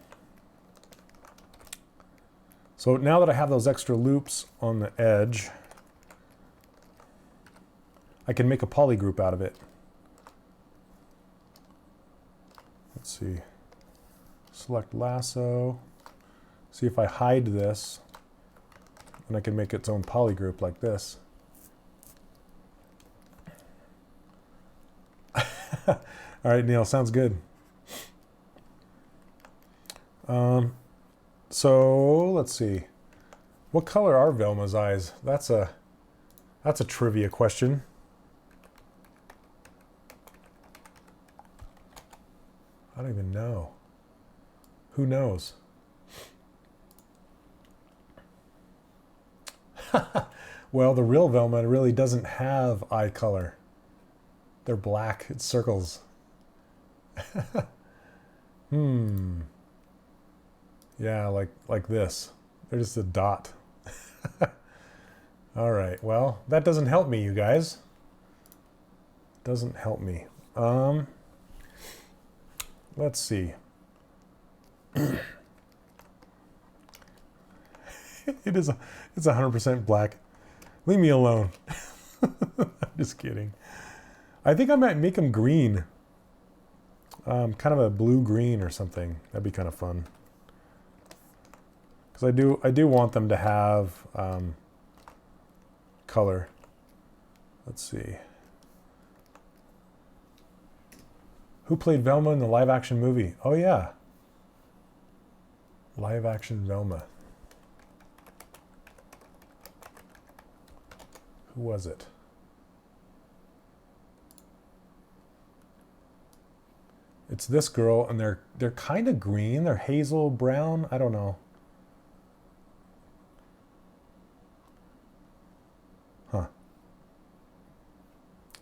So now that I have those extra loops on the edge, I can make a polygroup out of it. Let's see. Select lasso. See if I hide this, and I can make its own polygroup like this. All right, Neil, sounds good. So let's see. What color are Velma's eyes? That's a trivia question. I don't even know. Who knows? Well, the real Velma really doesn't have eye color. They're black. It's circles. Yeah, like this. They're just a dot. All right. Well, that doesn't help me, you guys. Doesn't help me. Let's see. It's 100% black. Leave me alone. I'm just kidding. I think I might make them green. Kind of a blue-green or something. That'd be kind of fun. Because I do want them to have color. Let's see. Who played Velma in the live-action movie? Oh, yeah. Live-action Velma. Who was it? It's this girl, and they're kind of green. They're hazel brown. I don't know. Huh.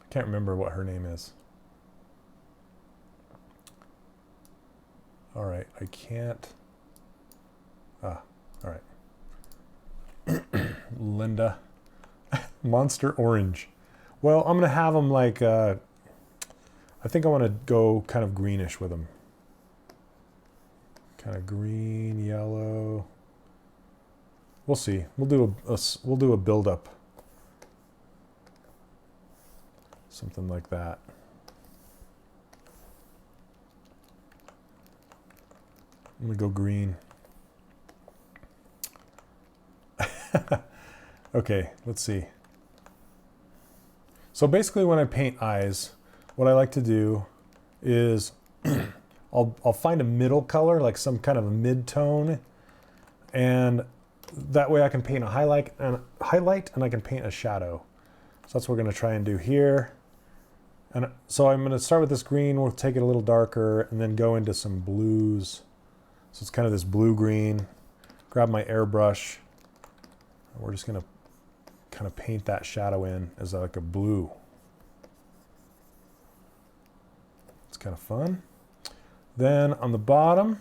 I can't remember what her name is. All right, I can't. All right. Linda. Monster Orange. Well, I'm going to have them like, I think I want to go kind of greenish with them. Kind of green, yellow. We'll see. We'll do a build up. Something like that. I'm going to go green. Okay, let's see. So basically when I paint eyes, what I like to do is I'll find a middle color, like some kind of a mid-tone, and that way I can paint a highlight and I can paint a shadow. So that's what we're going to try and do here. And so I'm going to start with this green, we'll take it a little darker, and then go into some blues. So it's kind of this blue-green. Grab my airbrush. We're just going to kind of paint that shadow in as like a blue. It's kind of fun. Then on the bottom,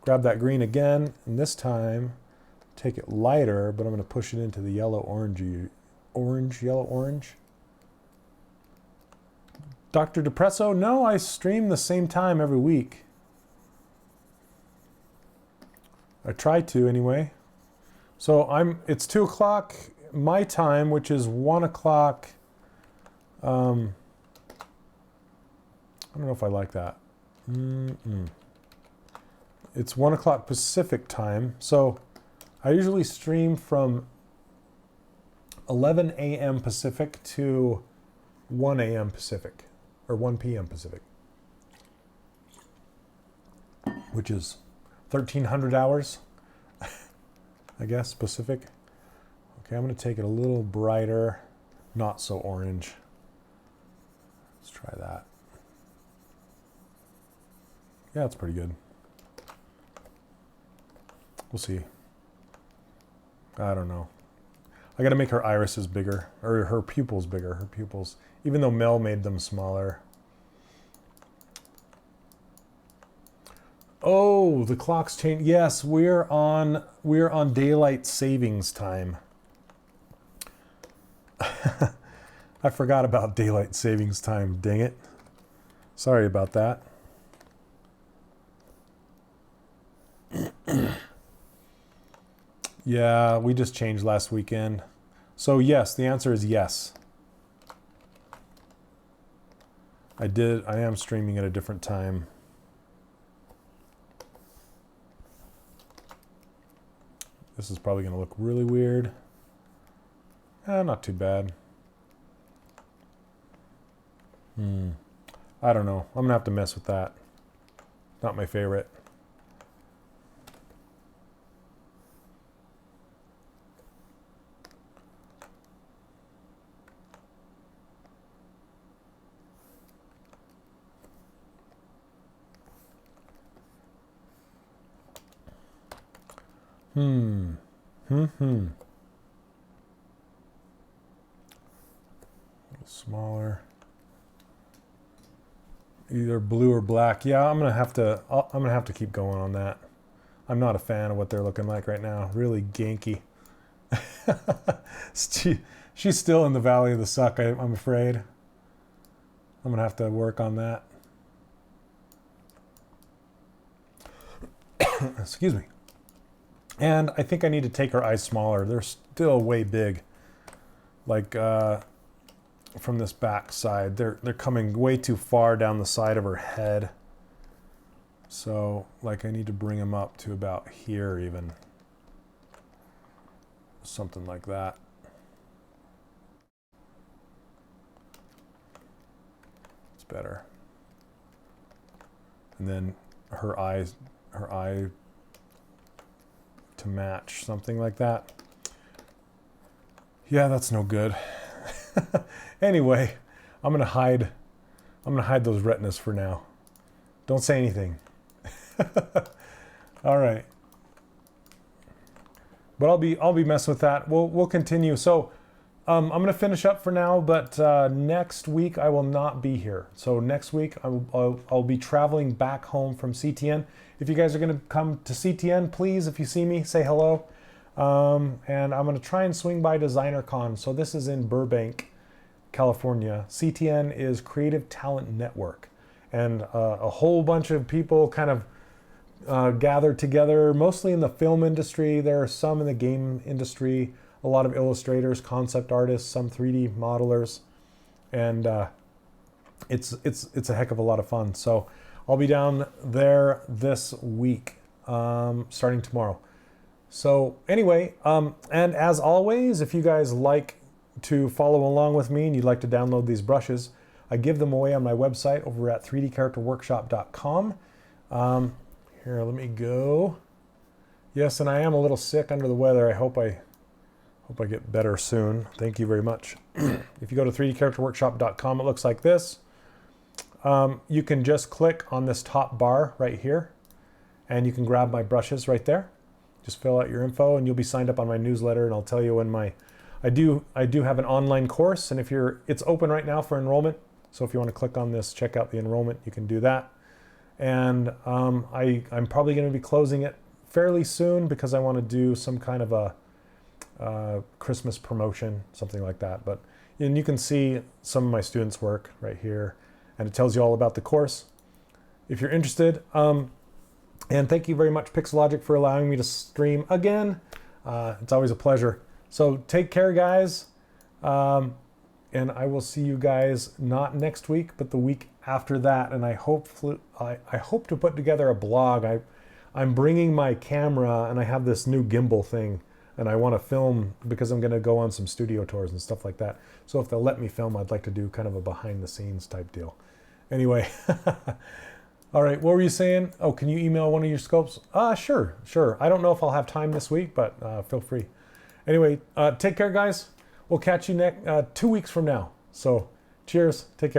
grab that green again, and this time take it lighter, but I'm going to push it into the yellow orange. Dr. Depresso, no, I stream the same time every week. I try to anyway. So it's 2 o'clock my time, which is 1 o'clock. I don't know if I like that. It's 1 o'clock Pacific time. So I usually stream from 11 a.m. Pacific to 1 a.m. Pacific, or 1 p.m. Pacific, which is 1,300 hours, I guess, Pacific. Okay, I'm going to take it a little brighter, not so orange. Let's try that. Yeah, it's pretty good. We'll see. I don't know. I got to make her irises bigger, or her pupils bigger. Her pupils, even though Mel made them smaller. Oh, the clock's changed. Yes, we're on daylight savings time. I forgot about daylight savings time. Dang it. Sorry about that. Yeah, we just changed last weekend. So yes, the answer is yes. I am streaming at a different time. This is probably going to look really weird. Not too bad. I don't know. I'm going to have to mess with that. Not my favorite. Smaller. Either blue or black. Yeah, I'm gonna have to keep going on that. I'm not a fan of what they're looking like right now. Really ganky. She's still in the valley of the suck, I'm afraid. I'm gonna have to work on that. Excuse me. And I think I need to take her eyes smaller. They're still way big. Like from this back side, they're coming way too far down the side of her head. So like I need to bring them up to about here even. Something like that. It's better. And then her eye to match, something like that. Yeah, that's no good. Anyway, I'm gonna hide those retinas for now. Don't say anything. All right. But I'll be messing with that. We'll continue. So I'm going to finish up for now, but next week I will not be here. So next week I'll be traveling back home from CTN. If you guys are going to come to CTN, please, if you see me, say hello. And I'm going to try and swing by DesignerCon. So this is in Burbank, California. CTN is Creative Talent Network. And a whole bunch of people kind of gathered together, mostly in the film industry. There are some in the game industry, a lot of illustrators, concept artists, some 3D modelers. And it's a heck of a lot of fun. So I'll be down there this week, starting tomorrow. So anyway, and as always, if you guys like to follow along with me and you'd like to download these brushes, I give them away on my website over at 3dcharacterworkshop.com. Here, let me go. Yes, and I am a little sick, under the weather. I hope I get better soon. Thank you very much. If you go to 3dcharacterworkshop.com, it looks like this. You can just click on this top bar right here, and you can grab my brushes right there. Just fill out your info, and you'll be signed up on my newsletter, and I'll tell you when I do have an online course, and it's open right now for enrollment. So if you want to click on this, check out the enrollment, you can do that. And I'm probably going to be closing it fairly soon because I want to do some kind of a Christmas promotion, something like that. And you can see some of my students' work right here, and it tells you all about the course if you're interested. And thank you very much, Pixelogic, for allowing me to stream again. It's always a pleasure. So take care, guys. And I will see you guys not next week, but the week after that. And I hope to put together a blog. I'm bringing my camera, and I have this new gimbal thing, and I want to film because I'm going to go on some studio tours and stuff like that. So if they'll let me film, I'd like to do kind of a behind the scenes type deal. Anyway. All right, what were you saying? Oh, can you email one of your sculpts? Sure. I don't know if I'll have time this week, but feel free. Anyway, take care, guys. We'll catch you 2 weeks from now. So cheers. Take care.